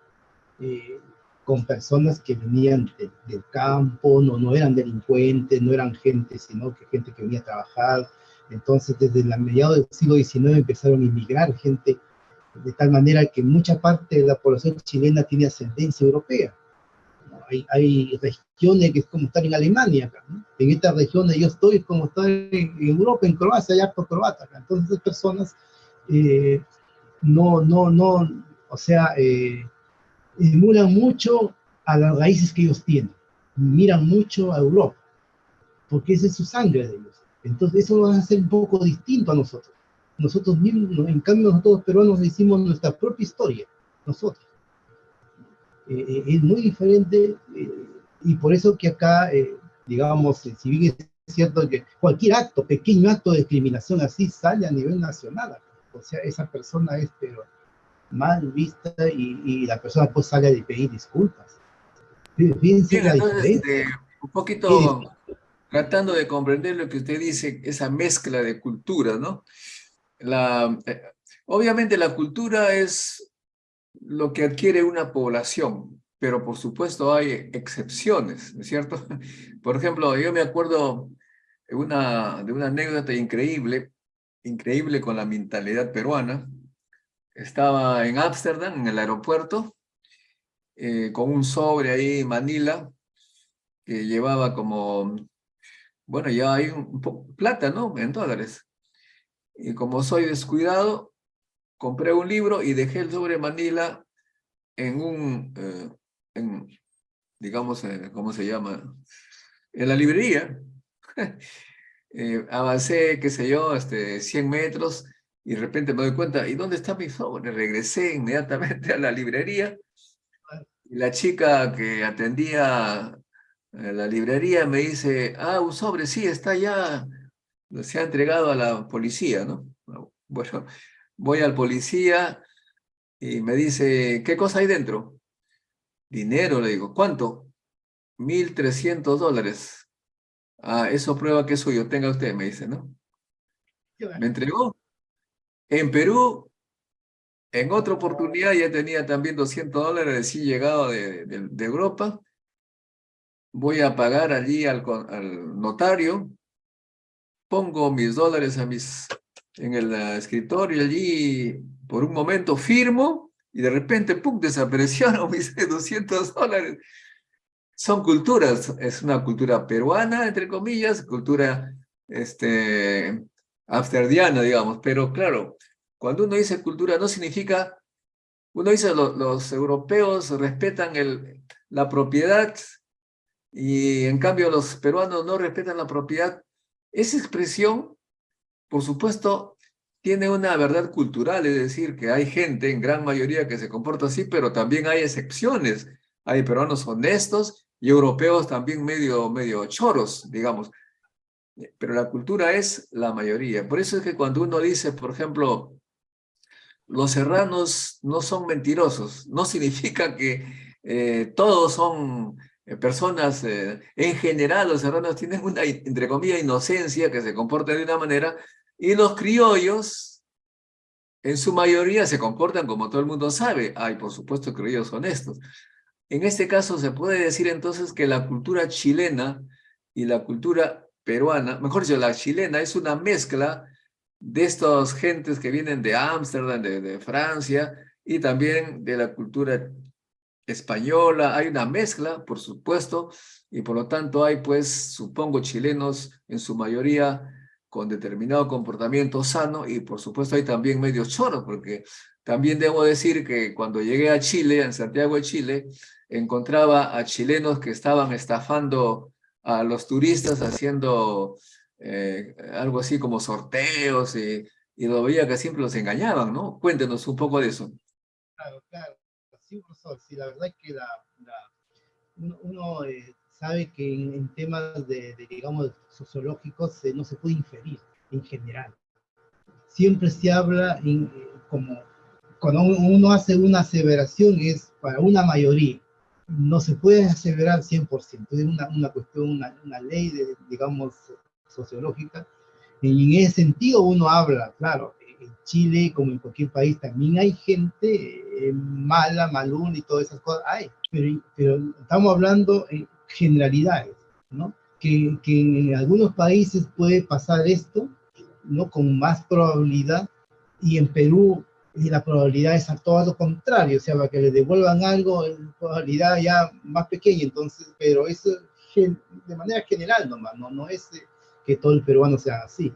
con personas que venían del campo, no eran delincuentes, no eran gente, sino que gente que venía a trabajar. Entonces, desde la mediados del siglo XIX empezaron a inmigrar gente, de tal manera que mucha parte de la población chilena tiene ascendencia europea. Hay regiones que es como estar en Alemania, acá, ¿no? En estas regiones yo estoy como estar en Europa, en Croacia, allá por Croata. Acá. Entonces, esas personas o sea, emulan mucho a las raíces que ellos tienen, miran mucho a Europa, porque esa es su sangre de ellos. Entonces eso nos hace un poco distinto a nosotros. Nosotros mismos, en cambio nosotros peruanos hicimos nuestra propia historia, nosotros. Es muy diferente, y por eso que acá, digamos, si bien es cierto que cualquier acto, pequeño acto de discriminación así sale a nivel nacional, o sea, esa persona es pero mal vista y la persona pues sale a pedir disculpas. Fíjense Bien, la entonces, diferencia. un Sí, poquito tratando de comprender lo que usted dice, esa mezcla de culturas, ¿no? Obviamente la cultura es lo que adquiere una población, pero por supuesto hay excepciones, ¿no es cierto? Por ejemplo, yo me acuerdo de una anécdota increíble, increíble con la mentalidad peruana. Estaba en Ámsterdam, en el aeropuerto, con un sobre ahí, Manila, que llevaba como, bueno, ya hay plata, ¿no? En dólares. Y como soy descuidado, compré un libro y dejé el sobre Manila en en, digamos, ¿cómo se llama? En la librería. Avancé, qué sé yo, 100 metros y de repente me doy cuenta, ¿y dónde está mi sobre? Regresé inmediatamente a la librería y la chica que atendía la librería me dice, ah, un sobre, sí, está ya, se ha entregado a la policía, ¿no? Bueno, voy al policía y me dice, ¿qué cosa hay dentro? Dinero, le digo, ¿cuánto? $1,300. Ah, eso prueba que es suyo, tenga usted, me dice, ¿no? Me entregó. En Perú, en otra oportunidad, ya tenía también $200, recién llegado de Europa. Voy a pagar allí al notario, pongo mis dólares en el escritorio allí, por un momento firmo, y de repente, ¡pum!, desaparecieron mis $200. Son culturas, es una cultura peruana, entre comillas, cultura amsterdiana, digamos, pero claro, cuando uno dice cultura no significa, uno dice los europeos respetan la propiedad y en cambio los peruanos no respetan la propiedad. Esa expresión, por supuesto, tiene una verdad cultural, es decir, que hay gente en gran mayoría que se comporta así, pero también hay excepciones. Hay peruanos honestos y europeos también medio choros, digamos. Pero la cultura es la mayoría. Por eso es que cuando uno dice, por ejemplo, los serranos no son mentirosos, no significa que todos son personas, en general los serranos tienen una, entre comillas, inocencia que se comporta de una manera, y los criollos en su mayoría se comportan como todo el mundo sabe. Hay, por supuesto, criollos honestos. En este caso se puede decir entonces que la cultura chilena y la cultura peruana, mejor dicho, la chilena es una mezcla de estas gentes que vienen de Ámsterdam, de Francia, y también de la cultura española. Hay una mezcla, por supuesto, y por lo tanto hay, pues, supongo, chilenos en su mayoría con determinado comportamiento sano, y por supuesto hay también medios choros, porque también debo decir que cuando llegué a Chile, en Santiago de Chile, encontraba a chilenos que estaban estafando a los turistas haciendo algo así como sorteos, y lo veía que siempre los engañaban, ¿no? Cuéntenos un poco de eso. Claro, claro. Sí, profesor, sí, la verdad es que uno sabe que en temas digamos, sociológicos no se puede inferir en general. Siempre se habla como cuando uno hace una aseveración es para una mayoría. No se puede aseverar 100%. Es una cuestión, una ley, digamos, sociológica. Y en ese sentido uno habla, claro, en Chile, como en cualquier país, también hay gente mala, maluna y todas esas cosas. Hay, pero estamos hablando en generalidades, ¿no? Que en algunos países puede pasar esto, ¿no? Con más probabilidad, y en Perú la probabilidad es a todo lo contrario, o sea, para que le devuelvan algo, en probabilidad ya más pequeña, entonces, pero eso de manera general nomás, no es que todo el peruano sea así.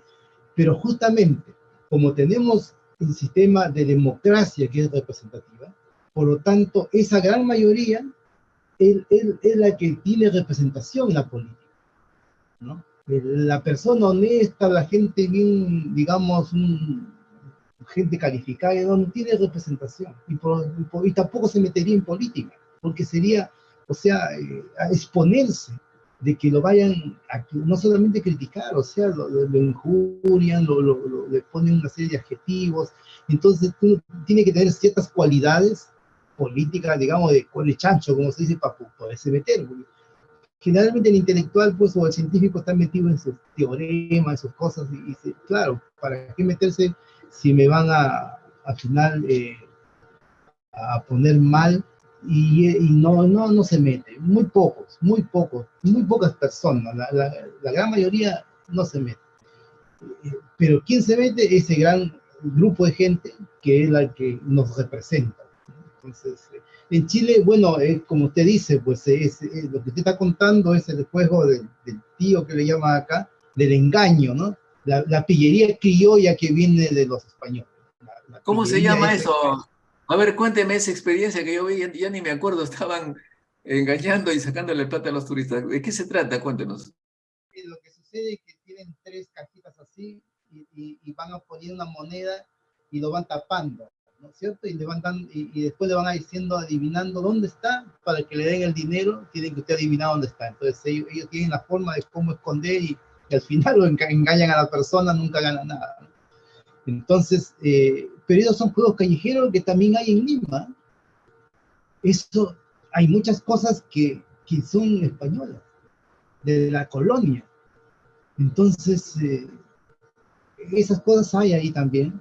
Pero justamente, como tenemos el sistema de democracia que es representativa, por lo tanto, esa gran mayoría es la que tiene representación en la política, ¿no? La persona honesta, la gente bien, digamos, gente calificada, no tiene representación y tampoco se metería en política, porque sería, o sea, a exponerse de que lo vayan a no solamente criticar, o sea, lo injurian, le ponen una serie de adjetivos. Entonces tú tienes que tener ciertas cualidades políticas, digamos, de cole chancho, como se dice, para poderse meter. Generalmente el intelectual, pues, o el científico está metido en sus teoremas, en sus cosas, y claro, ¿para qué meterse si me van al final a poner mal? Y no se mete. Muy pocas personas, la gran mayoría no se mete. Pero ¿quién se mete? Ese gran grupo de gente que es la que nos representa. Entonces, en Chile, bueno, como usted dice, pues lo que usted está contando es el juego del tío que le llama acá, del engaño, ¿no? La pillería criolla que viene de los españoles. La ¿Cómo se pillería llama esa. eso? A ver, cuénteme esa experiencia que yo vi, ya ni me acuerdo, estaban engañando y sacándole plata a los turistas. ¿De qué se trata? Cuéntenos. Lo que sucede es que tienen tres cajitas así y van a poner una moneda y lo van tapando, ¿no es cierto? Y, y después le van a diciendo, adivinando dónde está, para que le den el dinero, tienen que usted adivinar dónde está. Entonces ellos tienen la forma de cómo esconder y al final lo engañan a la persona, nunca ganan nada, ¿no? Entonces, pero esos son juegos callejeros que también hay en Lima. Eso, hay muchas cosas que son españolas, de la colonia. Entonces, esas cosas hay ahí también,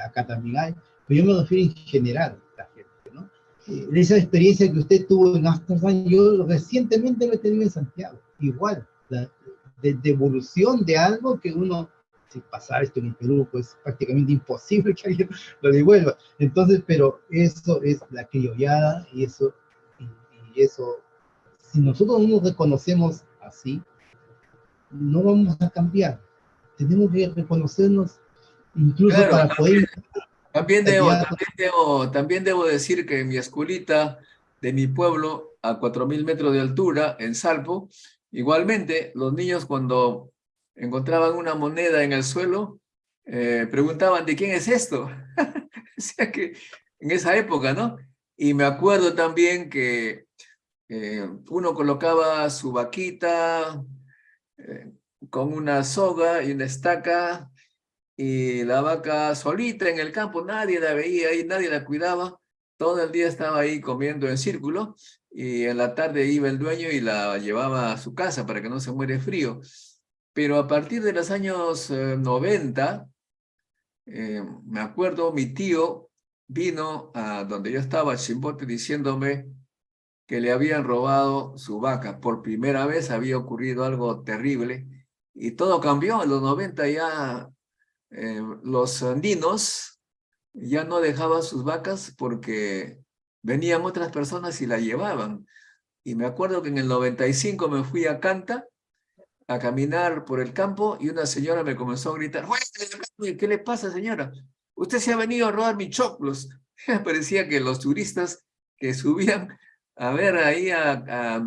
acá también hay, pero yo me refiero en general a la gente, ¿no? Esa experiencia que usted tuvo en Amsterdam, yo recientemente lo he tenido en Santiago, igual, de evolución de algo que uno, si pasar esto en el Perú, pues prácticamente imposible que alguien lo devuelva. Entonces, pero eso es la criollada y eso, si nosotros no nos reconocemos así, no vamos a cambiar. Tenemos que reconocernos incluso Claro, para poder candidatos. también debo decir que en mi escuelita de mi pueblo, a 4.000 metros de altura, en Salpo, igualmente los niños cuando encontraban una moneda en el suelo, preguntaban, ¿de quién es esto? O sea que en esa época, ¿no? Y me acuerdo también que uno colocaba su vaquita eh, con una soga y una estaca, y la vaca solita en el campo, nadie la veía ahí, nadie la cuidaba, todo el día estaba ahí comiendo en círculo, y en la tarde iba el dueño y la llevaba a su casa para que no se muere frío. Pero a partir de los años 90, me acuerdo, mi tío vino a donde yo estaba, a Chimbote, diciéndome que le habían robado su vaca. Por primera vez había ocurrido algo terrible y todo cambió. En los 90 ya los andinos ya no dejaban sus vacas porque venían otras personas y la llevaban. Y me acuerdo que en el 95 me fui a Canta a caminar por el campo y una señora me comenzó a gritar: ¿qué le pasa, señora? Usted se ha venido a robar mis choclos. Parecía que los turistas que subían a ver ahí a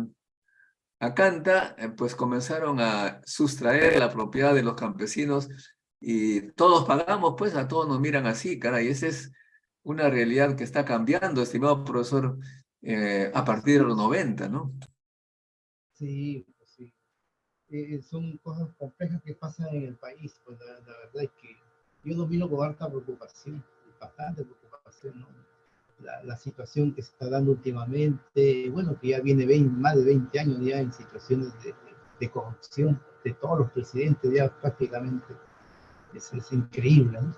Canta, pues comenzaron a sustraer la propiedad de los campesinos y todos pagamos, pues a todos nos miran así, caray. Esa es una realidad que está cambiando, estimado profesor, a partir de los 90, ¿no? Sí, pues sí. Son cosas complejas que pasan en el país, pues la verdad es que yo lo miro con harta preocupación, bastante preocupación, ¿no? La situación que se está dando últimamente, bueno, que ya viene más de 20 años ya en situaciones de corrupción de todos los presidentes, ya prácticamente, es increíble, ¿no?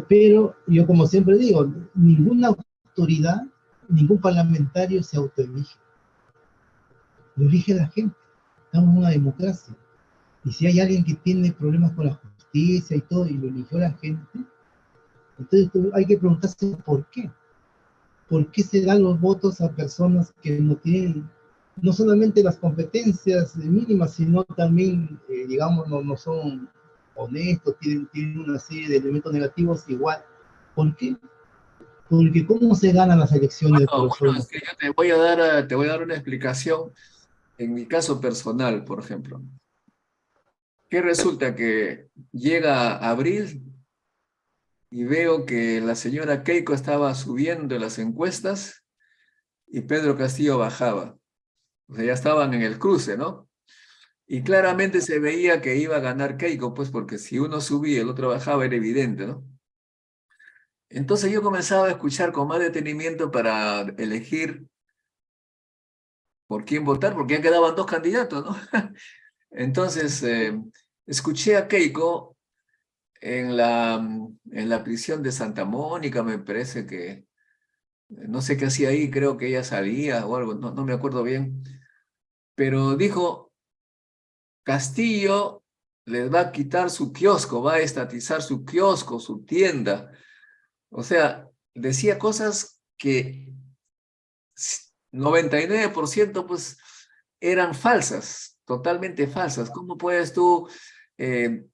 Pero yo como siempre digo, ninguna autoridad, ningún parlamentario se autoelige, lo elige la gente, estamos en una democracia. Y si hay alguien que tiene problemas con la justicia y todo, y lo eligió la gente, entonces hay que preguntarse por qué. ¿Por qué se dan los votos a personas que no tienen no solamente las competencias mínimas, sino también, digamos, no son honestos, tienen una serie de elementos negativos igual? ¿Por qué? Porque ¿cómo se ganan las elecciones, profesor? Bueno, es que yo te voy a dar una explicación en mi caso personal, por ejemplo. Que resulta que llega abril y veo que la señora Keiko estaba subiendo las encuestas y Pedro Castillo bajaba. O sea, ya estaban en el cruce, ¿no? Y claramente se veía que iba a ganar Keiko, pues porque si uno subía y el otro bajaba era evidente, ¿no? Entonces yo comenzaba a escuchar con más detenimiento para elegir por quién votar, porque ya quedaban dos candidatos, ¿no? Entonces escuché a Keiko en la prisión de Santa Mónica, me parece que, no sé qué hacía ahí, creo que ella salía o algo, no me acuerdo bien, pero dijo: Castillo les va a quitar su kiosco, va a estatizar su kiosco, su tienda. O sea, decía cosas que 99% pues eran falsas, totalmente falsas. ¿Cómo puedes tú eh,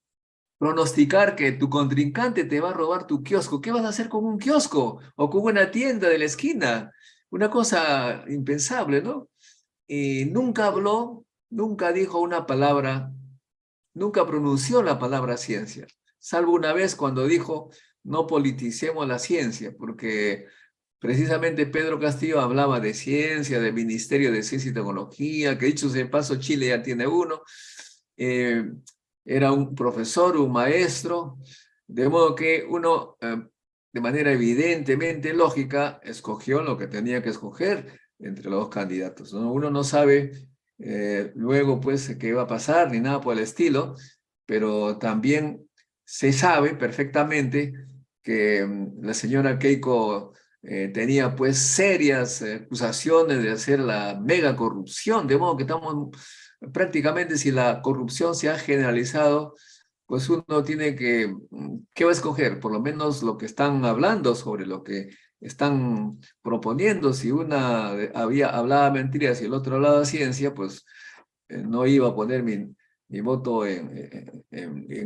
pronosticar que tu contrincante te va a robar tu kiosco? ¿Qué vas a hacer con un kiosco o con una tienda de la esquina? Una cosa impensable, ¿no? Y nunca habló, nunca dijo una palabra, nunca pronunció la palabra ciencia, salvo una vez cuando dijo: no politicemos la ciencia, porque precisamente Pedro Castillo hablaba de ciencia, del Ministerio de Ciencia y Tecnología, que dicho sea de paso, Chile ya tiene uno. Eh, Era un profesor, un maestro, de modo que uno, de manera evidentemente lógica, escogió lo que tenía que escoger entre los dos candidatos, ¿no? Uno no sabe luego, pues, qué va a pasar, ni nada por el estilo, pero también se sabe perfectamente que la señora Keiko tenía pues serias acusaciones de hacer la mega corrupción, de modo que estamos prácticamente, si la corrupción se ha generalizado, pues uno tiene que, ¿qué va a escoger? Por lo menos lo que están hablando sobre lo que están proponiendo. Si una hablaba mentiras y el otro hablaba ciencia, pues no iba a poner mi voto en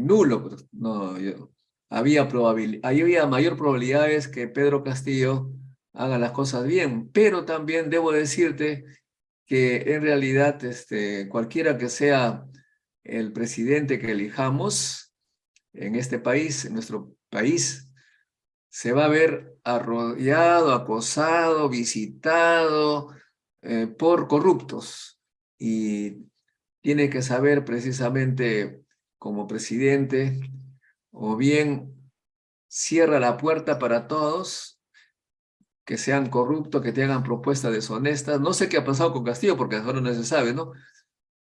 nulo. Pues, no, había mayor probabilidades que Pedro Castillo haga las cosas bien, pero también debo decirte que en realidad cualquiera que sea el presidente que elijamos en este país, en nuestro país, se va a ver arrodeado, acosado, visitado por corruptos. Y tiene que saber precisamente como presidente, o bien cierra la puerta para todos que sean corruptos, que te hagan propuestas deshonestas. No sé qué ha pasado con Castillo, porque ahora no se sabe, ¿no?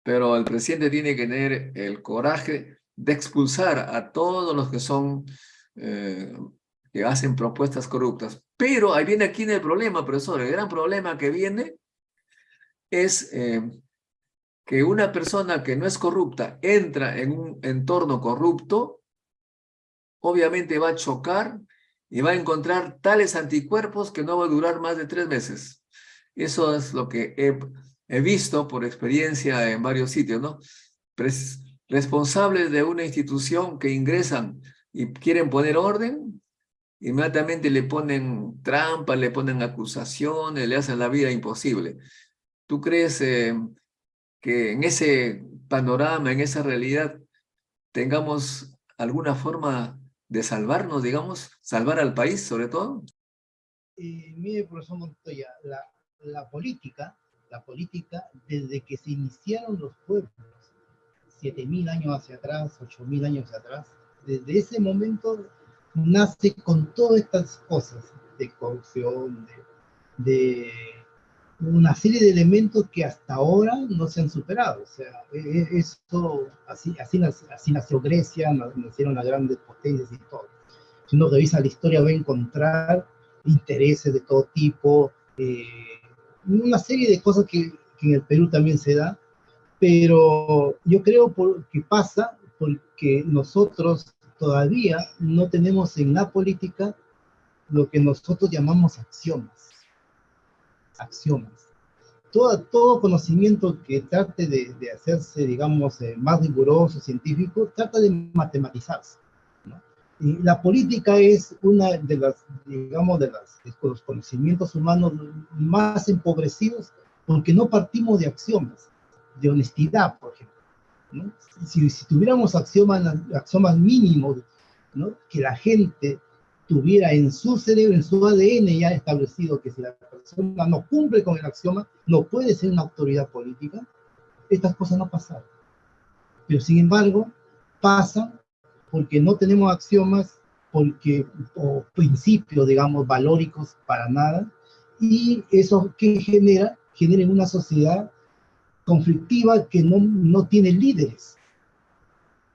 Pero el presidente tiene que tener el coraje de expulsar a todos los que son eh, que hacen propuestas corruptas. Pero ahí viene aquí el problema, profesor. El gran problema que viene es que una persona que no es corrupta entra en un entorno corrupto, obviamente va a chocar y va a encontrar tales anticuerpos que no va a durar más de 3 meses. Eso es lo que he visto por experiencia en varios sitios, ¿no? Responsables de una institución que ingresan y quieren poner orden, inmediatamente le ponen trampas, le ponen acusaciones, le hacen la vida imposible. ¿Tú crees que en ese panorama, en esa realidad, tengamos alguna forma de salvarnos, digamos, salvar al país sobre todo? Mire, profesor Montoya, la política, desde que se iniciaron los pueblos, 7.000 años hacia atrás, 8.000 años hacia atrás, desde ese momento nace con todas estas cosas de corrupción, de una serie de elementos que hasta ahora no se han superado. O sea, esto, así nació Grecia, nacieron las grandes potencias y todo. Si uno revisa la historia va a encontrar intereses de todo tipo, una serie de cosas que en el Perú también se da, pero yo creo que pasa porque nosotros todavía no tenemos en la política lo que nosotros llamamos axiomas. Axiomas. Todo conocimiento que trate de hacerse, digamos, más riguroso, científico, trata de matematizarse, ¿no? Y la política es una de las, digamos, de los conocimientos humanos más empobrecidos porque no partimos de axiomas, de honestidad, por ejemplo, ¿no? Si tuviéramos axiomas mínimos, ¿no? Que la gente tuviera en su cerebro, en su ADN ya establecido que si la persona no cumple con el axioma, no puede ser una autoridad política, estas cosas no pasan. Pero sin embargo, pasan porque no tenemos axiomas, o principios, digamos, valóricos para nada, y eso que genera en una sociedad conflictiva que no tiene líderes.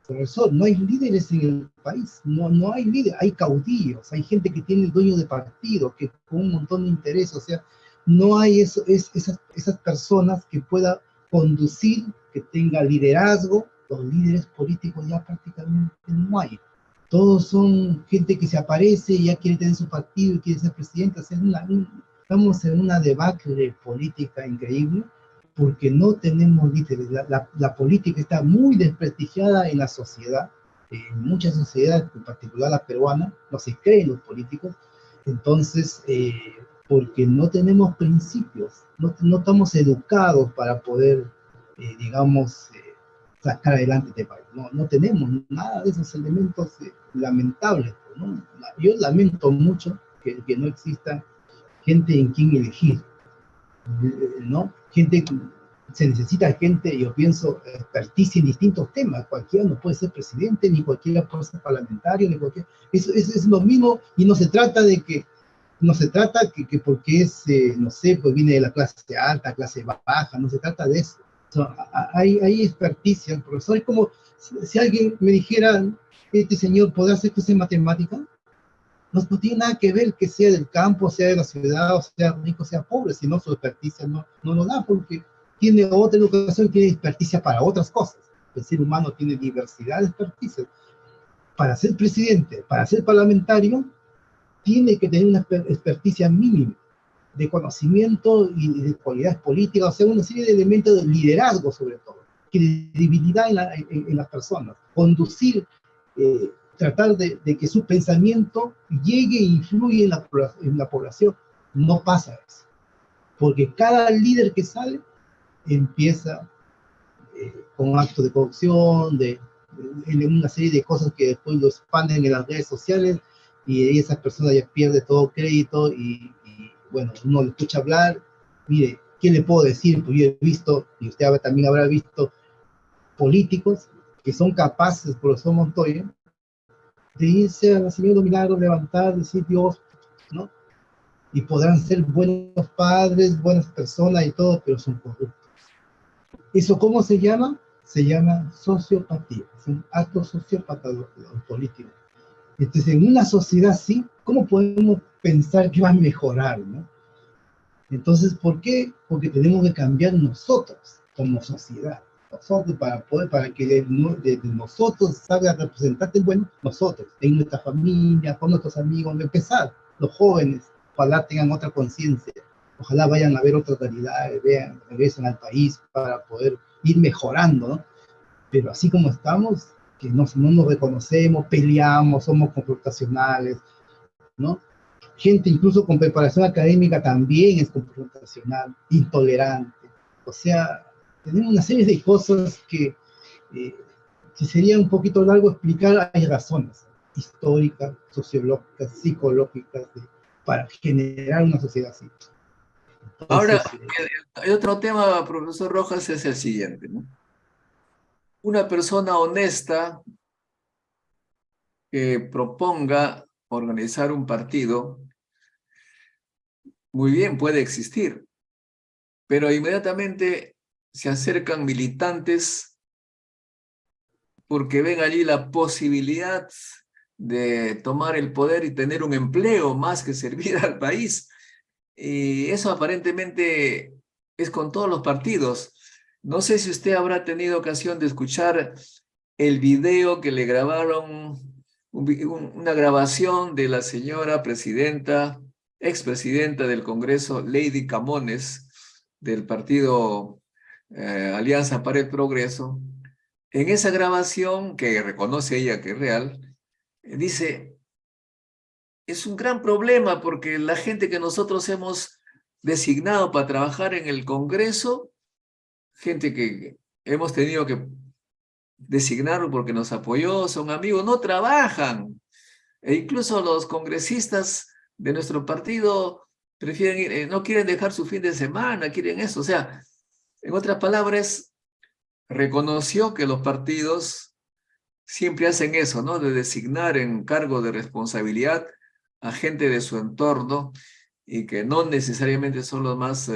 Profesor, no hay líderes en el país, no hay líderes, hay caudillos, hay gente que tiene dueño de partido, que con un montón de interés, o sea, no hay esas personas que puedan conducir, que tenga liderazgo. Los líderes políticos ya prácticamente no hay. Todos son gente que se aparece y ya quiere tener su partido y quiere ser presidente. O sea, estamos en una debacle política increíble porque no tenemos líderes. La política está muy desprestigiada en la sociedad, en muchas sociedades, en particular la peruana, no se creen los políticos. Entonces, porque no tenemos principios, no estamos educados para poder, digamos, sacar adelante este país. No tenemos nada de esos elementos lamentables, ¿no? Yo lamento mucho que no exista gente en quien elegir, ¿no? Se necesita gente, yo pienso, experticia en distintos temas. Cualquiera no puede ser presidente, ni cualquiera puede ser parlamentario, ni cualquiera. Es lo mismo, y no se trata que porque es, no sé, pues viene de la clase alta, clase baja, no se trata de eso. O sea, hay experticia. El profesor es como si alguien me dijera, este señor podrá hacer clase de matemática. No tiene nada que ver que sea del campo, sea de la ciudad, o sea rico, sea pobre, sino su experticia no lo da, porque tiene otra educación, tiene experticia para otras cosas. El ser humano tiene diversidad de experticias. Para ser presidente, para ser parlamentario, tiene que tener una experticia mínima de conocimiento y de cualidades políticas, o sea, una serie de elementos de liderazgo sobre todo, credibilidad en las personas, conducir, tratar de que su pensamiento llegue e influya en la población. No pasa eso, porque cada líder que sale empieza con actos de corrupción, una serie de cosas que después lo expanden en las redes sociales, y esas personas ya pierden todo crédito y bueno, uno le escucha hablar. Mire, ¿qué le puedo decir? Pues yo he visto, y usted también habrá visto, políticos que son capaces, profesor Montoya, de irse al nacimiento milagro, levantar, decir Dios, ¿no? Y podrán ser buenos padres, buenas personas y todo, pero son corruptos. ¿Eso cómo se llama? Se llama sociopatía. Son actos sociópatas los políticos. Entonces, en una sociedad así, ¿cómo podemos pensar que va a mejorar, no? Entonces, ¿por qué? Porque tenemos que cambiar nosotros como sociedad. Nosotros para que de nosotros salga representantes, bueno, nosotros, en nuestra familia, con nuestros amigos, empezar, los jóvenes, ojalá tengan otra conciencia, ojalá vayan a ver otras realidades, vean, regresen al país para poder ir mejorando, ¿no? Pero así como estamos, que no nos reconocemos, peleamos, somos confrontacionales, ¿no? Gente incluso con preparación académica también es confrontacional, intolerante. O sea, tenemos una serie de cosas eh, que sería un poquito largo explicar. Hay razones históricas, sociológicas, psicológicas, para generar una sociedad así. Ahora, Entonces, el otro tema, profesor Rojas, es el siguiente, ¿no? Una persona honesta que proponga organizar un partido, muy bien, puede existir, pero inmediatamente se acercan militantes porque ven allí la posibilidad de tomar el poder y tener un empleo más que servir al país. Y eso aparentemente es con todos los partidos. No sé si usted habrá tenido ocasión de escuchar el video que le grabaron, una grabación de la señora presidenta, expresidenta del Congreso, Lady Camones, del partido Alianza para el Progreso. En esa grabación, que reconoce ella que es real, dice: es un gran problema porque la gente que nosotros hemos designado para trabajar en el Congreso, gente que hemos tenido que designar porque nos apoyó, son amigos, no trabajan. E incluso los congresistas de nuestro partido prefieren ir, no quieren dejar su fin de semana, quieren eso. O sea, en otras palabras, reconoció que los partidos siempre hacen eso, ¿no? De designar en cargo de responsabilidad a gente de su entorno y que no necesariamente son los más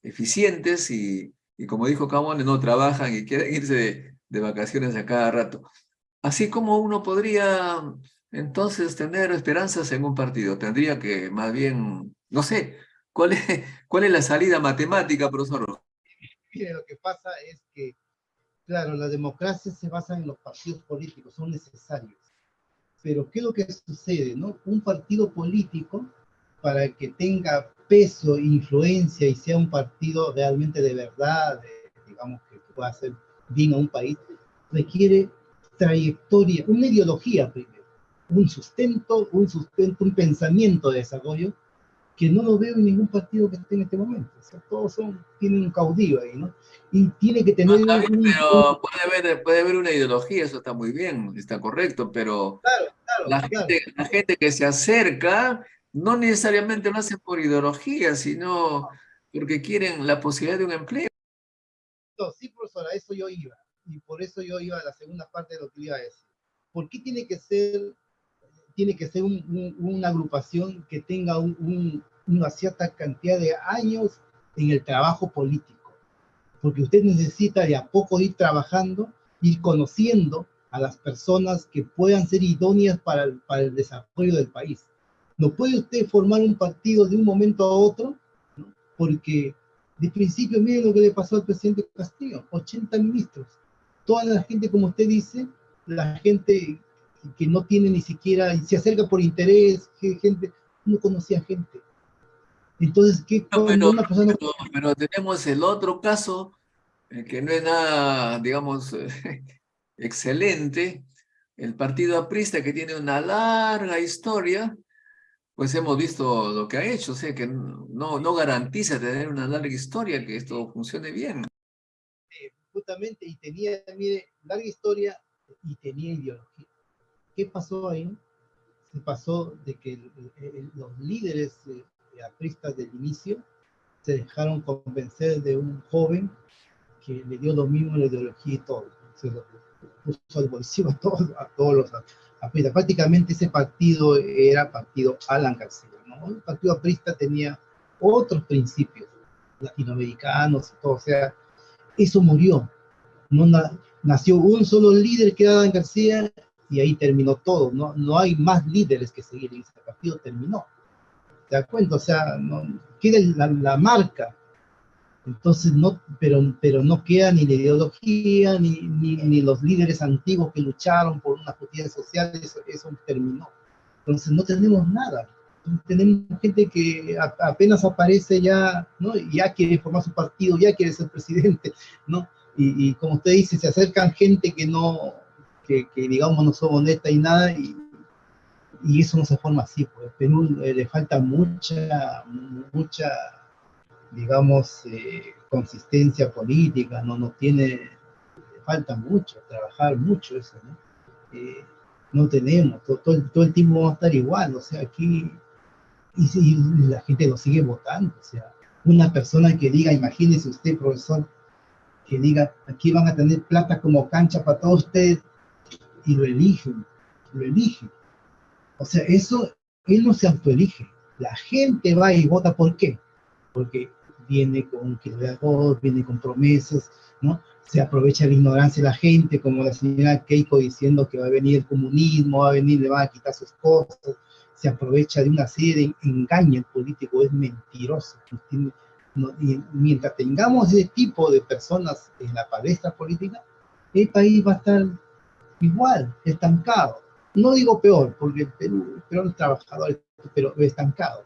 eficientes y como dijo Camón, no trabajan y quieren irse de vacaciones a cada rato. Así como uno podría entonces tener esperanzas en un partido, tendría que más bien, no sé, ¿cuál es la salida matemática, profesor? mire, lo que pasa es que, claro, la democracia se basa en los partidos políticos, son necesarios. Pero ¿qué es lo que sucede, no? Un partido político, para que tenga peso, influencia y sea un partido realmente de verdad, digamos, que pueda hacer bien a un país, requiere trayectoria, una ideología primero, un pensamiento de desarrollo que no lo veo en ningún partido que esté en este momento. O sea, todos tienen un caudillo ahí, ¿no? Y tiene que No, tener está bien, pero puede haber una ideología, eso está muy bien, está correcto, pero claro, claro, claro. la gente que se acerca no necesariamente lo hace por ideología, sino porque quieren la posibilidad de un empleo. No, sí, profesora, a eso yo iba. Y por eso yo iba a la segunda parte de lo que iba a decir. ¿Por qué tiene que ser una agrupación que tenga una cierta cantidad de años en el trabajo político? Porque usted necesita de a poco ir trabajando, ir conociendo a las personas que puedan ser idóneas para el desarrollo del país. No puede usted formar un partido de un momento a otro, ¿no? Porque de principio, miren lo que le pasó al presidente Castillo, 80 ministros. Toda la gente, como usted dice, la gente que no tiene ni siquiera, y se acerca por interés, gente, no conocía gente. Entonces, ¿qué No, cuando una persona... pero tenemos el otro caso, que no es nada, digamos, excelente, el partido aprista que tiene una larga historia, pues hemos visto lo que ha hecho, o sea que no garantiza tener una larga historia, que esto funcione bien. justamente, y tenía, mire, larga historia y tenía ideología. ¿Qué pasó ahí? Se pasó de que los líderes apristas del inicio se dejaron convencer de un joven que le dio lo mismo la ideología y todo. Se lo puso al bolsillo a todos los apristas. Prácticamente ese partido era partido Alan García, ¿no? El partido aprista tenía otros principios latinoamericanos y todo, o sea, eso murió. No nació un solo líder que era Alan García y ahí terminó todo, no hay más líderes que seguir, y ese partido terminó. ¿Te das cuenta? O sea, no, queda la marca. Entonces, pero no queda ni la ideología, ni los líderes antiguos que lucharon por una justicia social, eso terminó. Entonces, no tenemos nada. Tenemos gente que apenas aparece ya, ¿no? Ya quiere formar su partido, ya quiere ser presidente, ¿no? Y como usted dice, se acercan gente que no, que digamos no son honestas y nada, y eso no se forma así, pues. Perú le falta mucha digamos, consistencia política, no tiene, falta mucho, trabajar mucho eso, ¿no? No tenemos, todo el tiempo vamos a estar igual, o sea, aquí, y la gente lo sigue votando, o sea, una persona que diga, imagínese usted, profesor, que diga, aquí van a tener plata como cancha para todos ustedes, y lo eligen. O sea, eso, él no se autoelige, la gente va y vota, ¿por qué? Porque viene con que viene con promesas, ¿no? Se aprovecha la ignorancia de la gente, como la señora Keiko diciendo que va a venir el comunismo, va a venir, le van a quitar sus cosas, se aprovecha de una serie de engaños, el político es mentiroso. Y mientras tengamos ese tipo de personas en la palestra política, el país va a estar igual, estancado. No digo peor, porque el Perú es trabajador, pero estancado.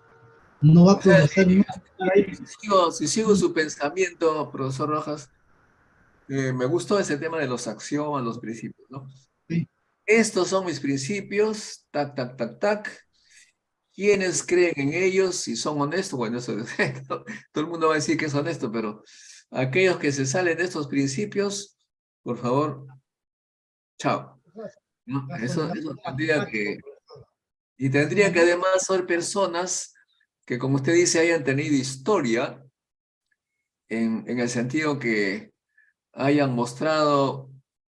No va O a sea, progresar más. si sigo su pensamiento, profesor Rojas, me gustó ese tema de los axiomas, los principios, ¿no? Sí, Estos son mis principios, tac, tac, tac, tac. ¿Quiénes creen en ellos y son honestos? Bueno, eso todo el mundo va a decir que es honesto, pero aquellos que se salen de estos principios, por favor, chao. ¿No? Eso tendría que, y tendría que además ser personas que, como usted dice, hayan tenido historia en el sentido que hayan mostrado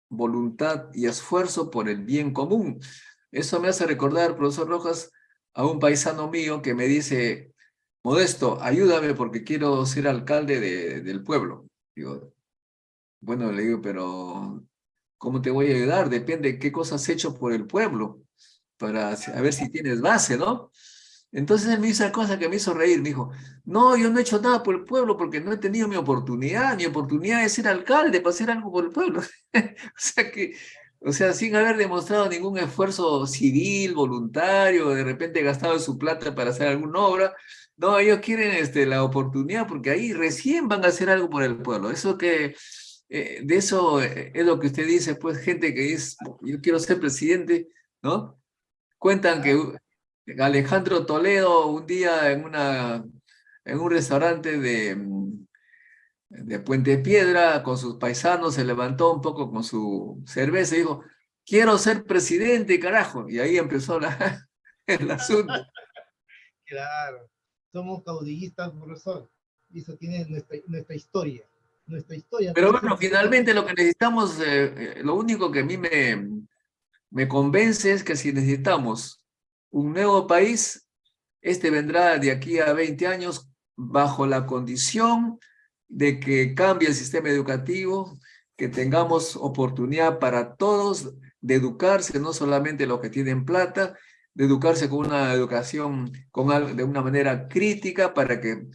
voluntad y esfuerzo por el bien común. Eso me hace recordar, profesor Rojas, a un paisano mío que me dice, Modesto, ayúdame porque quiero ser alcalde del pueblo. Digo, bueno, le digo, pero ¿cómo te voy a ayudar? Depende de qué cosas has hecho por el pueblo, para a ver si tienes base, ¿no? Entonces él me hizo una cosa que me hizo reír, me dijo, no, yo no he hecho nada por el pueblo porque no he tenido mi oportunidad es ser alcalde para hacer algo por el pueblo. O sea, sin haber demostrado ningún esfuerzo civil, voluntario, de repente gastado su plata para hacer alguna obra, no, ellos quieren la oportunidad porque ahí recién van a hacer algo por el pueblo. Eso que, de eso es lo que usted dice, pues gente que dice, yo quiero ser presidente, ¿no? Cuentan que Alejandro Toledo un día en un restaurante de Puente Piedra con sus paisanos se levantó un poco con su cerveza y dijo, quiero ser presidente, carajo. Y ahí empezó el asunto. claro. Somos caudillistas, profesor. Y eso tiene nuestra historia. Nuestra historia, Pero por eso bueno, finalmente lo que necesitamos, lo único que a mí me convence es que si necesitamos un nuevo país, este vendrá de aquí a 20 años bajo la condición de que cambie el sistema educativo, que tengamos oportunidad para todos de educarse, no solamente los que tienen plata, de educarse con una educación de una manera crítica para que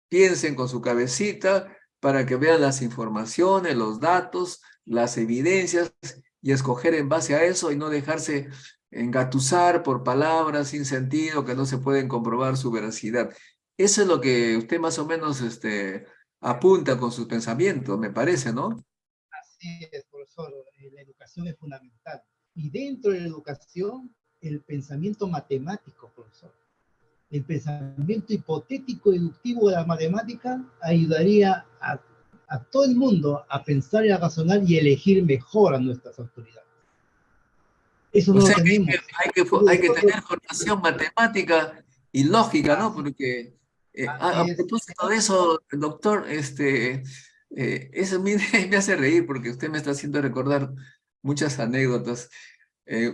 piensen con su cabecita, para que vean las informaciones, los datos, las evidencias y escoger en base a eso y no dejarse engatusar por palabras sin sentido que no se pueden comprobar su veracidad. Eso es lo que usted más o menos apunta con sus pensamientos, me parece, ¿no? así es, profesor. La educación es fundamental. Y dentro de la educación, el pensamiento matemático, profesor. El pensamiento hipotético deductivo de la matemática ayudaría a todo el mundo a pensar y a razonar y elegir mejor a nuestras autoridades. Eso O no lo sea, tenemos. hay que tener formación matemática y lógica, ¿no? Porque a Así es. propósito de eso, doctor, eso me hace reír porque usted me está haciendo recordar muchas anécdotas.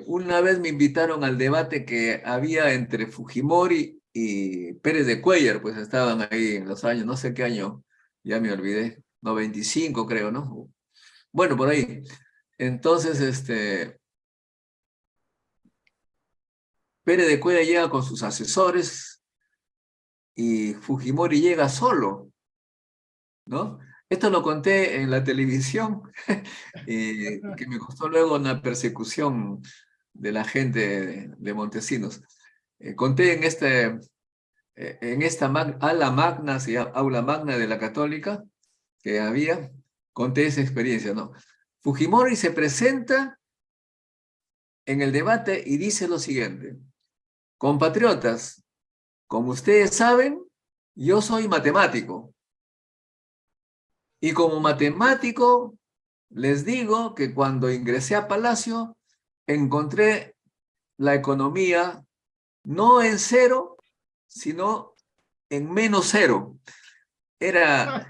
Una vez me invitaron al debate que había entre Fujimori y Pérez de Cuellar, pues estaban ahí en los años, no sé qué año, ya me olvidé, 95 creo, ¿no? Bueno, por ahí. Entonces, Pérez de Cuellar llega con sus asesores y Fujimori llega solo, ¿no? Esto lo conté en la televisión, que me costó luego una persecución de la gente de Montesinos. Conté en esta aula magna, se llama aula magna de la Católica, que había, conté esa experiencia, ¿no? Fujimori se presenta en el debate y dice lo siguiente: compatriotas, como ustedes saben, yo soy matemático. Y como matemático, les digo que cuando ingresé a Palacio, encontré la economía no en cero, sino en menos cero. Era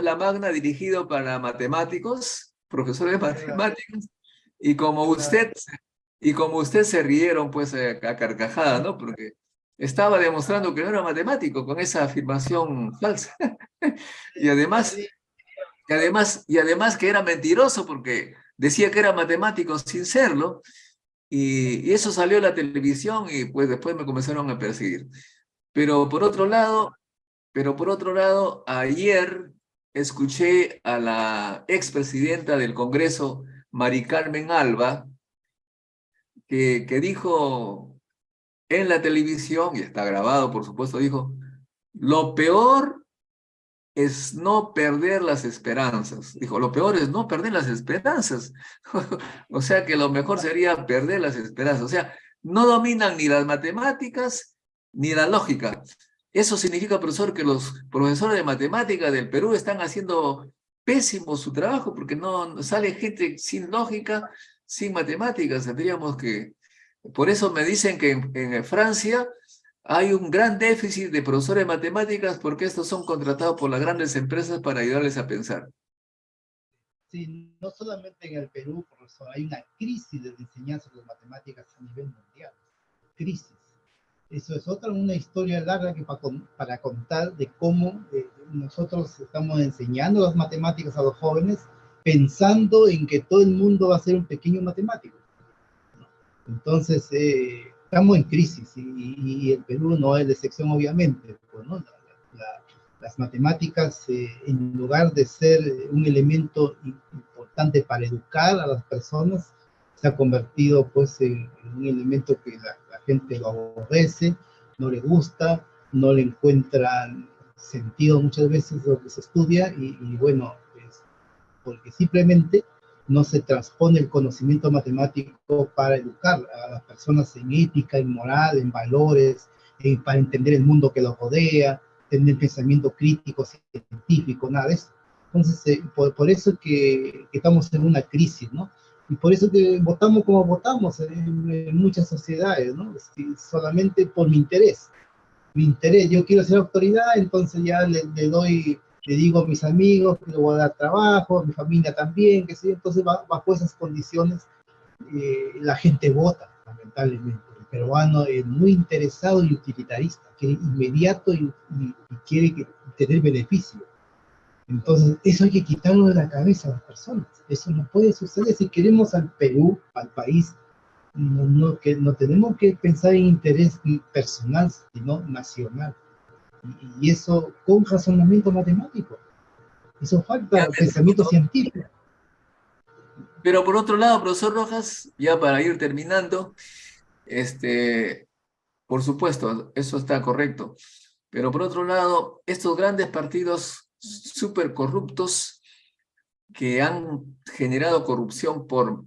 la magna dirigido para matemáticos, profesores de matemáticas, y como usted se rieron pues a carcajadas, ¿no? Porque estaba demostrando que no era matemático con esa afirmación falsa. Y además que era mentiroso porque decía que era matemático sin serlo, y eso salió a la televisión y pues después me comenzaron a perseguir. Pero por otro lado, ayer escuché a la expresidenta del Congreso, Mari Carmen Alba, que dijo en la televisión, y está grabado, por supuesto, dijo: lo peor es no perder las esperanzas. Dijo, lo peor es no perder las esperanzas. O sea que lo mejor sería perder las esperanzas. O sea, no dominan ni las matemáticas ni la lógica. Eso significa, profesor, que los profesores de matemáticas del Perú están haciendo pésimo su trabajo porque no sale gente sin lógica, sin matemáticas. Tendríamos que... Por eso me dicen que en Francia hay un gran déficit de profesores de matemáticas porque estos son contratados por las grandes empresas para ayudarles a pensar. Sí, no solamente en el Perú, profesor, hay una crisis de enseñanza de las matemáticas a nivel mundial. Crisis. Eso es una historia larga que para contar de cómo nosotros estamos enseñando las matemáticas a los jóvenes pensando en que todo el mundo va a ser un pequeño matemático. Entonces, estamos en crisis y el Perú no es la excepción, obviamente. Pues, ¿no? Las matemáticas, en lugar de ser un elemento importante para educar a las personas, se ha convertido pues, en un elemento que la gente lo aborrece, no le gusta, no le encuentran sentido muchas veces lo que se estudia y bueno, pues, porque simplemente no se transpone el conocimiento matemático para educar a las personas en ética, en moral, en valores, para entender el mundo que los rodea, tener pensamiento crítico, científico, nada de eso. Entonces, por eso que estamos en una crisis, ¿no? Y por eso que votamos como votamos en muchas sociedades, ¿no? Solamente por mi interés. Mi interés, yo quiero ser autoridad, entonces ya le digo a mis amigos que le voy a dar trabajo, a mi familia también, que sí, entonces bajo esas condiciones la gente vota, lamentablemente. El peruano es muy interesado y utilitarista, quiere inmediato y quiere tener beneficio. Entonces, eso hay que quitarlo de la cabeza a las personas. Eso no puede suceder. Si queremos al Perú, al país, no tenemos que pensar en interés personal, sino nacional. Y eso con razonamiento matemático. Eso falta pensamiento científico. Pero por otro lado, profesor Rojas, ya para ir terminando, por supuesto, eso está correcto. Pero por otro lado, estos grandes partidos súper corruptos que han generado corrupción por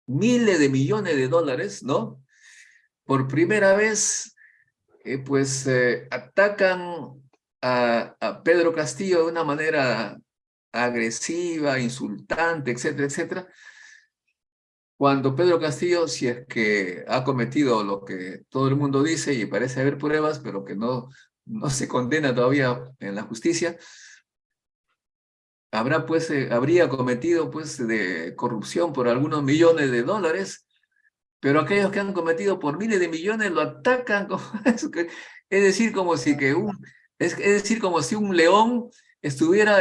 miles de millones de dólares, ¿no? Por primera vez, atacan a Pedro Castillo de una manera agresiva, insultante, etcétera, etcétera. Cuando Pedro Castillo, si es que ha cometido lo que todo el mundo dice y parece haber pruebas, pero que no se condena todavía en la justicia, habría cometido pues de corrupción por algunos millones de dólares, pero aquellos que han cometido por miles de millones lo atacan como eso, es decir, como si es decir, como si un león estuviera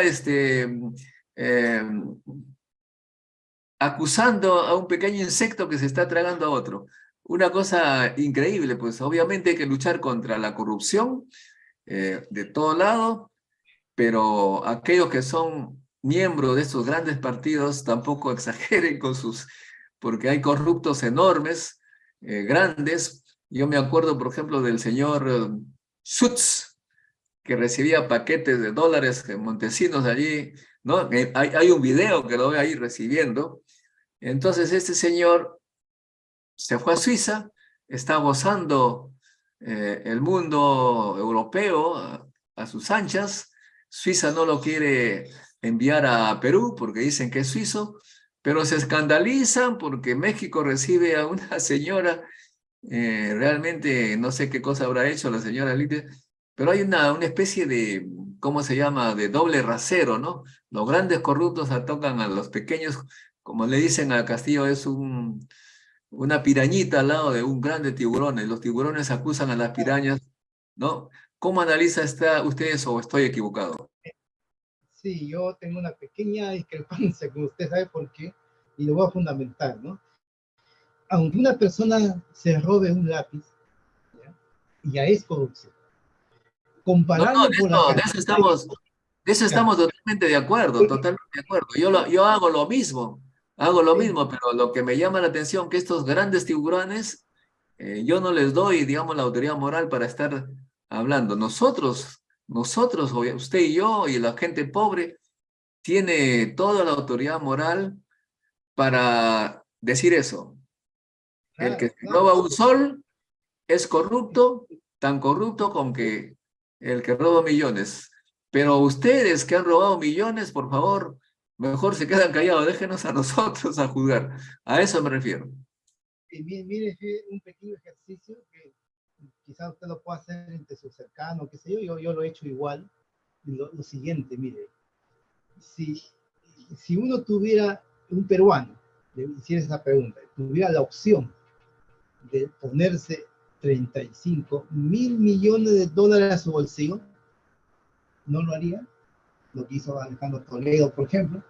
acusando a un pequeño insecto que se está tragando a otro. Una cosa increíble, pues obviamente hay que luchar contra la corrupción de todo lado, pero aquellos que son miembros de estos grandes partidos tampoco exageren con sus, porque hay corruptos enormes, grandes. Yo me acuerdo, por ejemplo, del señor Schutz, que recibía paquetes de dólares en Montesinos allí, ¿no? Hay un video que lo ve ahí recibiendo. Entonces este señor se fue a Suiza, está gozando el mundo europeo a sus anchas. Suiza no lo quiere enviar a Perú porque dicen que es suizo, pero se escandalizan porque México recibe a una señora, realmente no sé qué cosa habrá hecho la señora Lidia, pero hay una especie de, ¿cómo se llama?, de doble rasero, ¿no? Los grandes corruptos atacan a los pequeños, como le dicen a Castillo, es una pirañita al lado de un grande tiburón, y los tiburones acusan a las pirañas, ¿no? ¿Cómo analiza usted eso o estoy equivocado? Sí, yo tengo una pequeña discrepancia con usted, ¿sabe por qué? Y lo voy a fundamentar, ¿no? Aunque una persona se robe un lápiz, ¿ya? Ya es corrupción. No, no, Compararlo por la cantidad de eso ya, estamos totalmente de acuerdo. Yo hago lo sí, mismo, pero lo que me llama la atención que estos grandes tiburones, yo no les doy, digamos, la autoridad moral para estar hablando. Nosotros, usted y yo y la gente pobre, tiene toda la autoridad moral para decir eso. El que claro, se claro. roba un sol es corrupto, tan corrupto como que el que roba millones. Pero ustedes que han robado millones, por favor, mejor se quedan callados, déjenos a nosotros a juzgar. A eso me refiero. Y mire, un pequeño ejercicio que quizás usted lo pueda hacer entre sus cercanos, qué sé yo lo he hecho igual. Lo siguiente, mire, si, si uno tuviera, un peruano, le hiciera esa pregunta, tuviera la opción de ponerse 35.000 millones de dólares a su bolsillo, ¿no lo haría? Lo que hizo Alejandro Toledo, por ejemplo,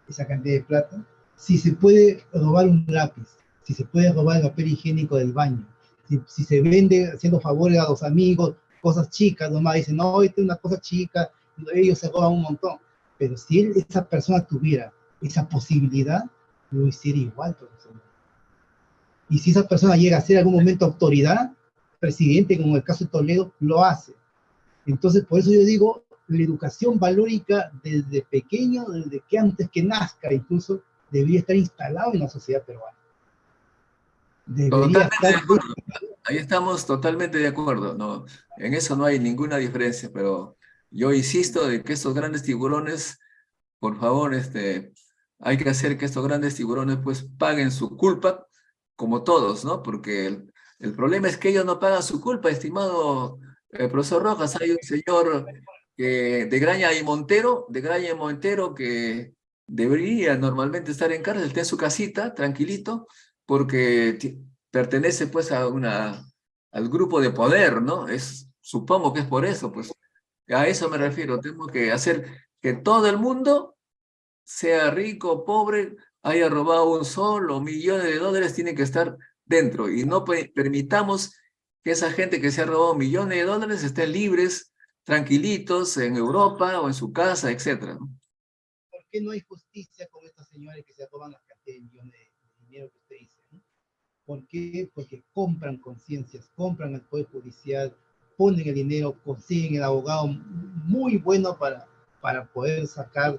esa cantidad de plata. Si se puede robar un lápiz, si se puede robar el papel higiénico del baño, si se vende haciendo favores a los amigos, cosas chicas, nomás dicen, no, esta es una cosa chica, ellos se roban un montón. Pero si esa persona tuviera esa posibilidad, lo hiciera igual, profesor. Y si esa persona llega a ser en algún momento autoridad, presidente, como en el caso de Toledo, lo hace. Entonces, por eso yo digo, la educación valórica desde pequeño, desde que antes que nazca, incluso, debería estar instalado en la sociedad peruana. Debería Totalmente de estar acuerdo. Ahí estamos totalmente de acuerdo. No, en eso no hay ninguna diferencia, pero yo insisto de que estos grandes tiburones, por favor, hay que hacer que estos grandes tiburones pues paguen su culpa, como todos, ¿no? Porque el problema es que ellos no pagan su culpa, estimado profesor Rojas. Hay un señor de Graña y Montero, que debería normalmente estar en cárcel, está en su casita, tranquilito, porque pertenece pues al grupo de poder, ¿no? Supongo que es por eso, pues a eso me refiero. Tengo que hacer que todo el mundo, sea rico o pobre, haya robado un sol o millones de dólares, tiene que estar dentro. Y no permitamos que esa gente que se ha robado millones de dólares estén libres, tranquilitos en Europa o en su casa, etcétera, ¿no? ¿Por qué no hay justicia con estas señores que se roban las cantidades de millones de dinero que usted dice? ¿No? ¿Por qué? Porque compran conciencias, compran el Poder Judicial, ponen el dinero, consiguen el abogado muy bueno para poder sacar,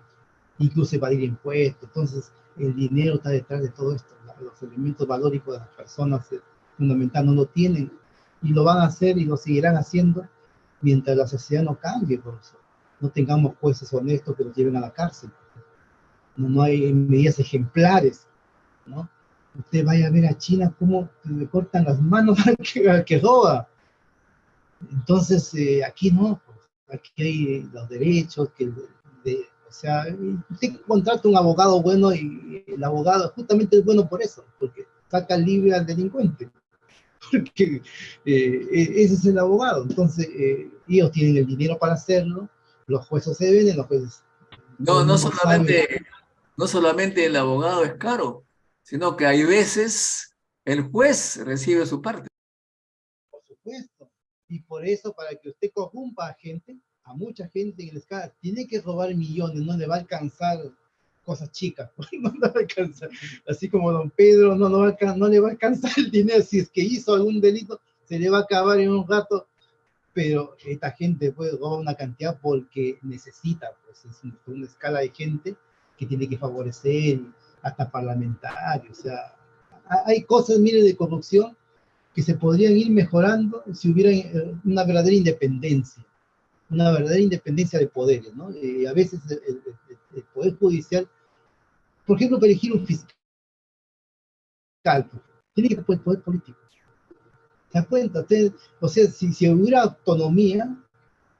incluso evadir impuestos. Entonces, el dinero está detrás de todo esto. Los elementos valóricos de las personas fundamental no lo tienen y lo van a hacer y lo seguirán haciendo mientras la sociedad no cambie, profesor. No tengamos jueces honestos que los lleven a la cárcel. No hay medidas ejemplares, ¿no? Usted vaya a ver a China cómo le cortan las manos al que roba. Entonces, aquí no, pues, aquí hay los derechos, o sea, usted contrata un abogado bueno y el abogado justamente es bueno por eso, porque saca libre al delincuente, porque ese es el abogado. Entonces, ellos tienen el dinero para hacerlo, los jueces se venden, los jueces, todo No, el no mundo sabe. solamente, No solamente el abogado es caro, sino que hay veces el juez recibe su parte. Por supuesto. Y por eso, para que usted corrompa a gente, a mucha gente en la escala, tiene que robar millones, no le va a alcanzar cosas chicas, no le va a alcanzar. Así como don Pedro no le va a alcanzar el dinero, si es que hizo algún delito, se le va a acabar en un rato, pero esta gente puede robar una cantidad porque necesita, pues es una escala de gente que tiene que favorecer, hasta parlamentarios, o sea, hay cosas, mire, de corrupción que se podrían ir mejorando si hubiera una verdadera independencia de poderes, ¿no? A veces el Poder Judicial, por ejemplo, para elegir un fiscal, tiene que ser el poder político. ¿Se da cuenta? O sea, si hubiera autonomía,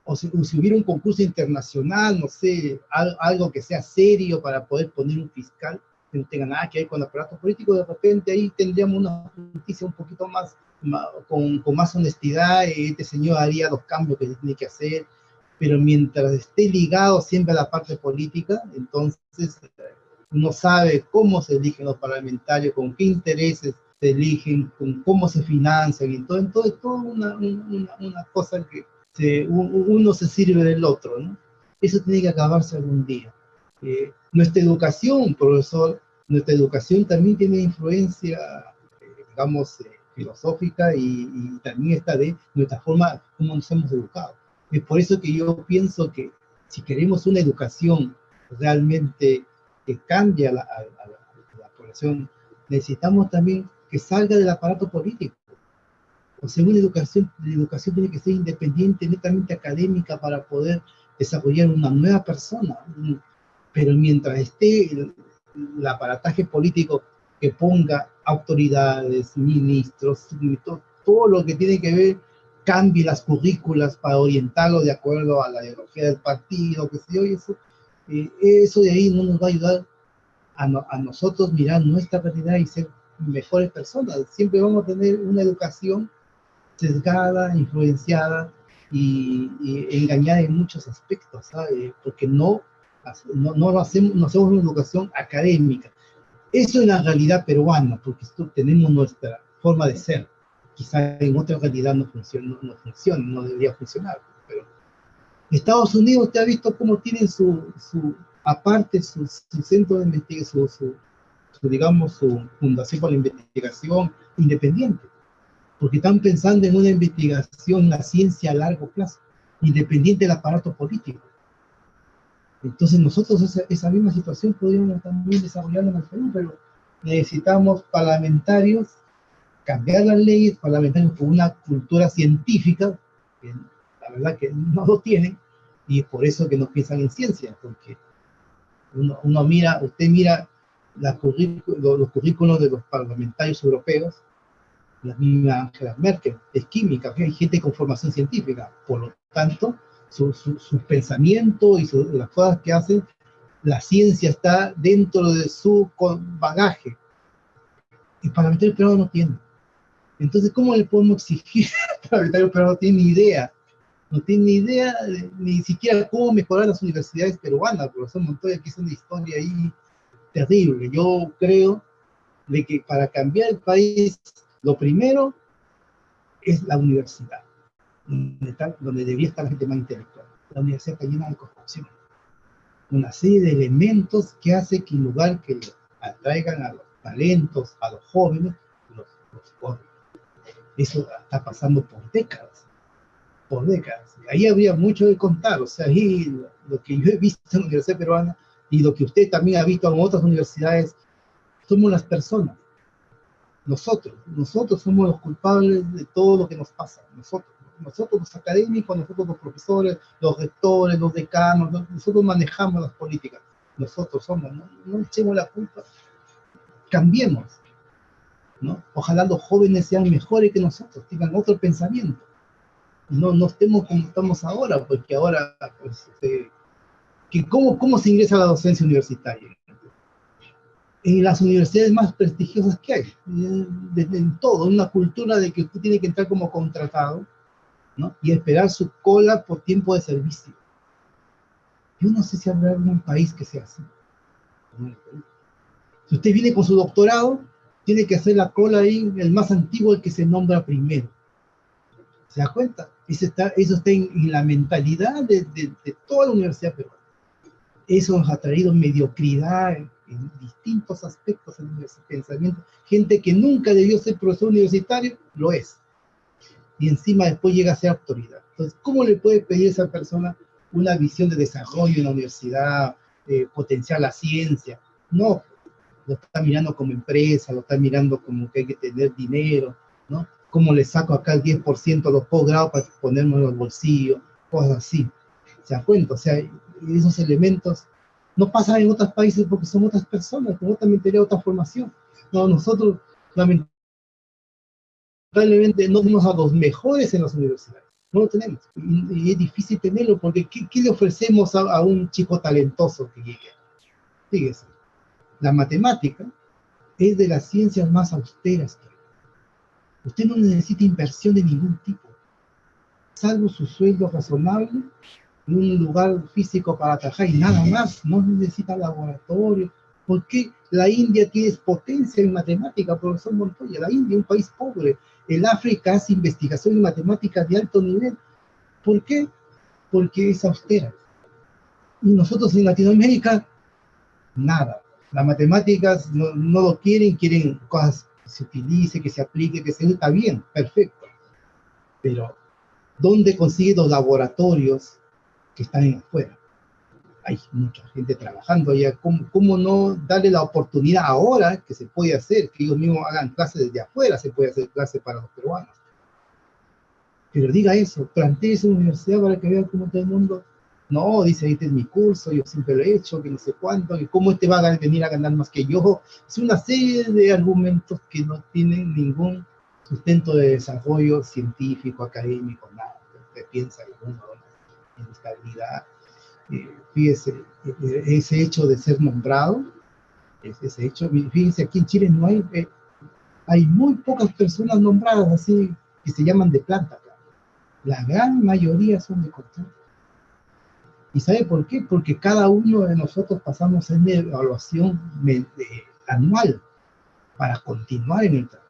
o si hubiera un concurso internacional, no sé, algo que sea serio para poder poner un fiscal, que no tenga nada que ver con el aparato político, de repente ahí tendríamos una justicia un poquito con más honestidad, este señor haría los cambios que se tiene que hacer, pero mientras esté ligado siempre a la parte política, entonces no sabe cómo se eligen los parlamentarios, con qué intereses se eligen, con cómo se financian, y todo es toda una cosa que uno se sirve del otro, ¿no? Eso tiene que acabarse algún día. Nuestra educación, profesor, nuestra educación también tiene influencia, digamos, filosófica y también está de nuestra forma, cómo nos hemos educado. Es por eso que yo pienso que si queremos una educación realmente que cambie a la población, necesitamos también que salga del aparato político. O sea, la educación tiene que ser independiente, netamente académica para poder desarrollar una nueva persona. Pero mientras esté el aparataje político que ponga autoridades, ministros, todo lo que tiene que ver, cambie las currículas para orientarlo de acuerdo a la ideología del partido, que sé yo, y eso de ahí no nos va a ayudar a nosotros mirar nuestra realidad y ser mejores personas. Siempre vamos a tener una educación sesgada, influenciada y engañada en muchos aspectos, ¿sabe? Porque no hacemos una educación académica. Eso es la realidad peruana, porque tenemos nuestra forma de ser. Quizá en otra realidad no funciona, no debería funcionar. Pero Estados Unidos, usted ha visto cómo tienen aparte su centro de investigación, digamos, su fundación para la investigación independiente, porque están pensando en una investigación, una ciencia a largo plazo, independiente del aparato político. Entonces nosotros esa misma situación podríamos también desarrollarla en el Perú, pero necesitamos parlamentarios, cambiar las leyes, parlamentarios con una cultura científica, que la verdad que no lo tienen, y es por eso que no piensan en ciencia, porque usted mira los currículos de los parlamentarios europeos, la misma Angela Merkel, es química, hay gente con formación científica, por lo tanto, su pensamiento y las cosas que hacen, la ciencia está dentro de su bagaje. El parlamentario peruano no tiene. Entonces, ¿cómo le podemos exigir al parlamentario peruano? No tiene ni idea. No tiene ni idea ni siquiera cómo mejorar las universidades peruanas. Profesor Montoya, que es una historia ahí terrible. Yo creo de que para cambiar el país, lo primero es la universidad, donde debería estar la gente más intelectual. La universidad está llena de corrupción. Una serie de elementos que hace que en lugar que atraigan a los talentos, a los jóvenes, los corren. Eso está pasando por décadas. Por décadas. Ahí habría mucho de contar. O sea, ahí lo que yo he visto en la Universidad Peruana y lo que usted también ha visto en otras universidades, somos las personas. Nosotros somos los culpables de todo lo que nos pasa. Nosotros los académicos, nosotros los profesores, los rectores, los decanos, nosotros manejamos las políticas. Nosotros somos, no echemos la culpa. Cambiemos, ¿no? Ojalá los jóvenes sean mejores que nosotros, tengan otro pensamiento. No estemos como estamos ahora, porque ahora, pues, ¿cómo se ingresa a la docencia universitaria? En las universidades más prestigiosas que hay, en todo, una cultura de que usted tiene que entrar como contratado, ¿no? Y esperar su cola por tiempo de servicio. Yo no sé si habrá algún país que sea así. como en el Perú. Si usted viene con su doctorado, tiene que hacer la cola ahí, el más antiguo, el que se nombra primero. ¿Se da cuenta? Eso está en la mentalidad de toda la universidad peruana. Eso nos ha traído mediocridad en distintos aspectos del pensamiento. Gente que nunca debió ser profesor universitario, lo es. Y encima después llega a ser autoridad. Entonces, ¿cómo le puede pedir a esa persona una visión de desarrollo en la universidad, potenciar la ciencia? No, lo está mirando como empresa, lo está mirando como que hay que tener dinero, ¿no? ¿Cómo le saco acá el 10% a los posgrados para ponerme en los bolsillos? Cosas así. ¿Se da cuenta? O sea, esos elementos no pasan en otros países porque son otras personas, con otra mentalidad, otra formación. No, nosotros, lamentablemente, no tenemos a los mejores en las universidades. No lo tenemos. Y es difícil tenerlo porque ¿qué le ofrecemos a un chico talentoso que llegue? Fíjese, la matemática es de las ciencias más austeras que hay. Usted no necesita inversión de ningún tipo, salvo su sueldo razonable y un lugar físico para trabajar y nada más. No necesita laboratorio. ¿Por qué la India tiene potencia en matemática, profesor Montoya? La India es un país pobre. El África hace investigación en matemáticas de alto nivel. ¿Por qué? Porque es austera. Y nosotros en Latinoamérica, nada. Las matemáticas no lo quieren cosas que se utilice, que se aplique, que se está bien, perfecto. Pero, ¿dónde consigue los laboratorios que están afuera? Hay mucha gente trabajando allá. ¿Cómo no darle la oportunidad ahora que se puede hacer, que ellos mismos hagan clases desde afuera, se puede hacer clases para los peruanos? Pero diga eso, plantee esa universidad para que vean cómo todo el mundo, no, dice, este es mi curso, yo siempre lo he hecho, que no sé cuánto, y cómo este va a venir a ganar más que yo. Es una serie de argumentos que no tienen ningún sustento de desarrollo científico, académico, nada. Usted piensa en una inestabilidad. Fíjese, ese hecho de ser nombrado, ese hecho, fíjense, aquí en Chile no hay muy pocas personas nombradas así, que se llaman de planta. La gran mayoría son de contrato. ¿Y sabe por qué? Porque cada uno de nosotros pasamos en evaluación anual para continuar en el trabajo.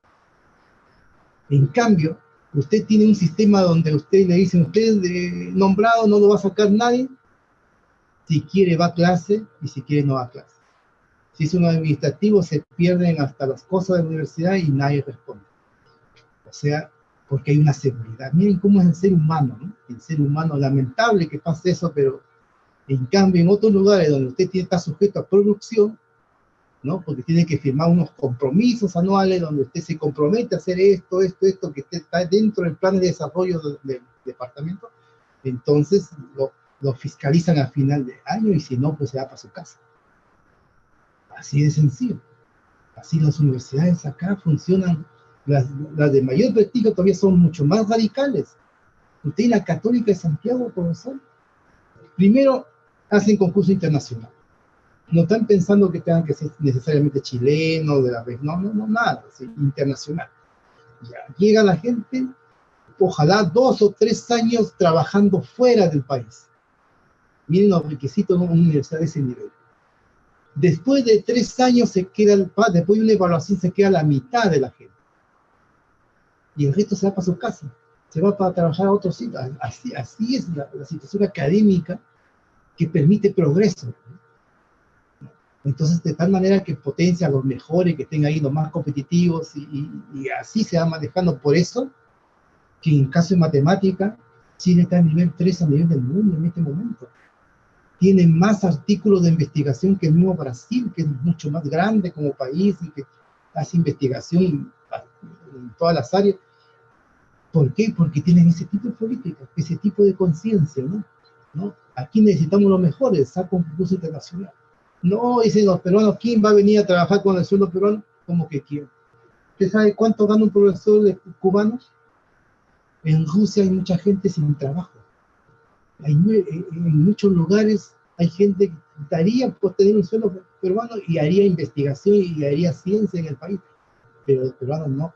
En cambio, usted tiene un sistema donde usted le dicen, usted nombrado no lo va a sacar nadie, si quiere va a clase y si quiere no va a clase. Si es un administrativo se pierden hasta las cosas de la universidad y nadie responde. O sea, porque hay una seguridad. Miren cómo es el ser humano, ¿no? El ser humano, lamentable que pase eso, pero en cambio en otros lugares donde usted está sujeto a producción, ¿no? Porque tiene que firmar unos compromisos anuales donde usted se compromete a hacer esto, que usted está dentro del plan de desarrollo del departamento, entonces lo fiscalizan a final de año y si no, pues se va para su casa. Así de sencillo. Así las universidades acá funcionan. Las de mayor prestigio todavía son mucho más radicales. Usted en la Católica de Santiago, profesor, primero hacen concurso internacional. No están pensando que tengan que ser necesariamente chilenos, de la vez, no, nada, ¿sí? Internacional. Ya, llega la gente, ojalá 2 o 3 años trabajando fuera del país. Miren los requisitos de una universidad de ese nivel. Después de 3 años después de una evaluación se queda la mitad de la gente. Y el resto se va para su casa, se va para trabajar a otros sitios. Así es la situación académica que permite progreso. Entonces, de tal manera que potencia a los mejores, que estén ahí los más competitivos, y así se va manejando. Por eso, que en caso de matemática, Chile está en nivel 3 a nivel del mundo en este momento. Tiene más artículos de investigación que el mismo Brasil, que es mucho más grande como país y que hace investigación en todas las áreas. ¿Por qué? Porque tienen ese tipo de política, ese tipo de conciencia, ¿no? Aquí necesitamos los mejores, saca un concurso internacional. No, dicen los peruanos, ¿quién va a venir a trabajar con el sueldo peruano? ¿Cómo que quién? ¿Usted sabe cuánto gana un profesor de cubanos? En Rusia hay mucha gente sin trabajo. En muchos lugares hay gente que daría por tener un sueldo peruano y haría investigación y haría ciencia en el país, pero los peruanos no.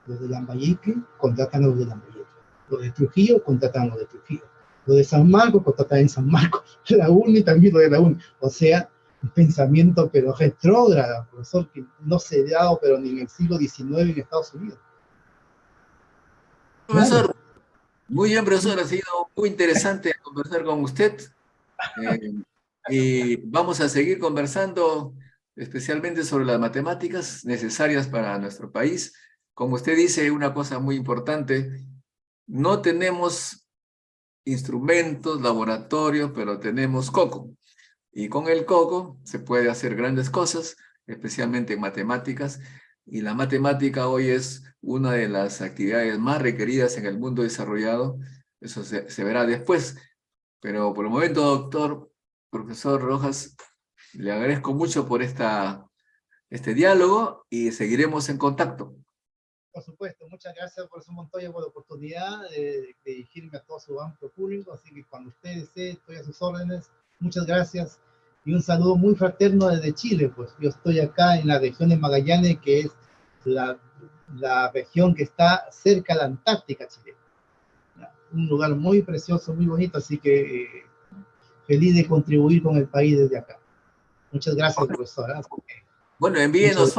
Los de Lambayeque contratan a los de Lambayeque. Los de Trujillo contratan a los de Trujillo. Los de San Marcos contratan en San Marcos. La UNI también lo de la UNI. O sea, pensamiento, pero retrógrado, profesor, que no se da, pero ni en el siglo XIX en Estados Unidos. Claro. Profesor, muy bien, profesor, ha sido muy interesante conversar con usted. Eh, y vamos a seguir conversando especialmente sobre las matemáticas necesarias para nuestro país. Como usted dice, una cosa muy importante, no tenemos instrumentos, laboratorios, pero tenemos coco. Y con el coco se puede hacer grandes cosas, especialmente en matemáticas. Y la matemática hoy es una de las actividades más requeridas en el mundo desarrollado. Eso se verá después. Pero por el momento, doctor, profesor Rojas, le agradezco mucho por este diálogo y seguiremos en contacto. Por supuesto, muchas gracias por su Montoya por la oportunidad de dirigirme a todo su amplio público, así que cuando usted desee, estoy a sus órdenes. Muchas gracias y un saludo muy fraterno desde Chile, pues yo estoy acá en la región de Magallanes, que es la región que está cerca de la Antártica chilena. Un lugar muy precioso, muy bonito, así que feliz de contribuir con el país desde acá. Muchas gracias, profesora. Bueno, envíenos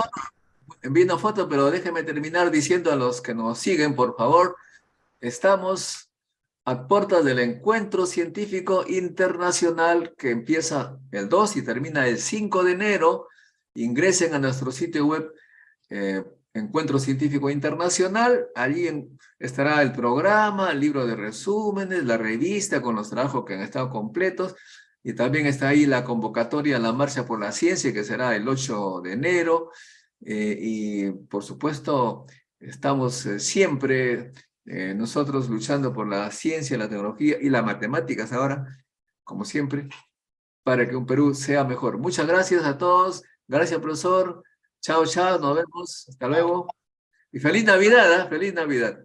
fotos, pero déjeme terminar diciendo a los que nos siguen, por favor, estamos a puertas del encuentro científico internacional que empieza el 2 y termina el 5 de enero. Ingresen a nuestro sitio web Encuentro Científico Internacional. Allí estará el programa, el libro de resúmenes, la revista con los trabajos que han estado completos. Y también está ahí la convocatoria a la Marcha por la Ciencia, que será el 8 de enero. Y por supuesto, estamos siempre nosotros luchando por la ciencia, la tecnología y las matemáticas ahora, como siempre, para que un Perú sea mejor. Muchas gracias a todos. Gracias, profesor. Chao, chao. Nos vemos. Hasta luego. Y feliz Navidad, ¿eh? Feliz Navidad.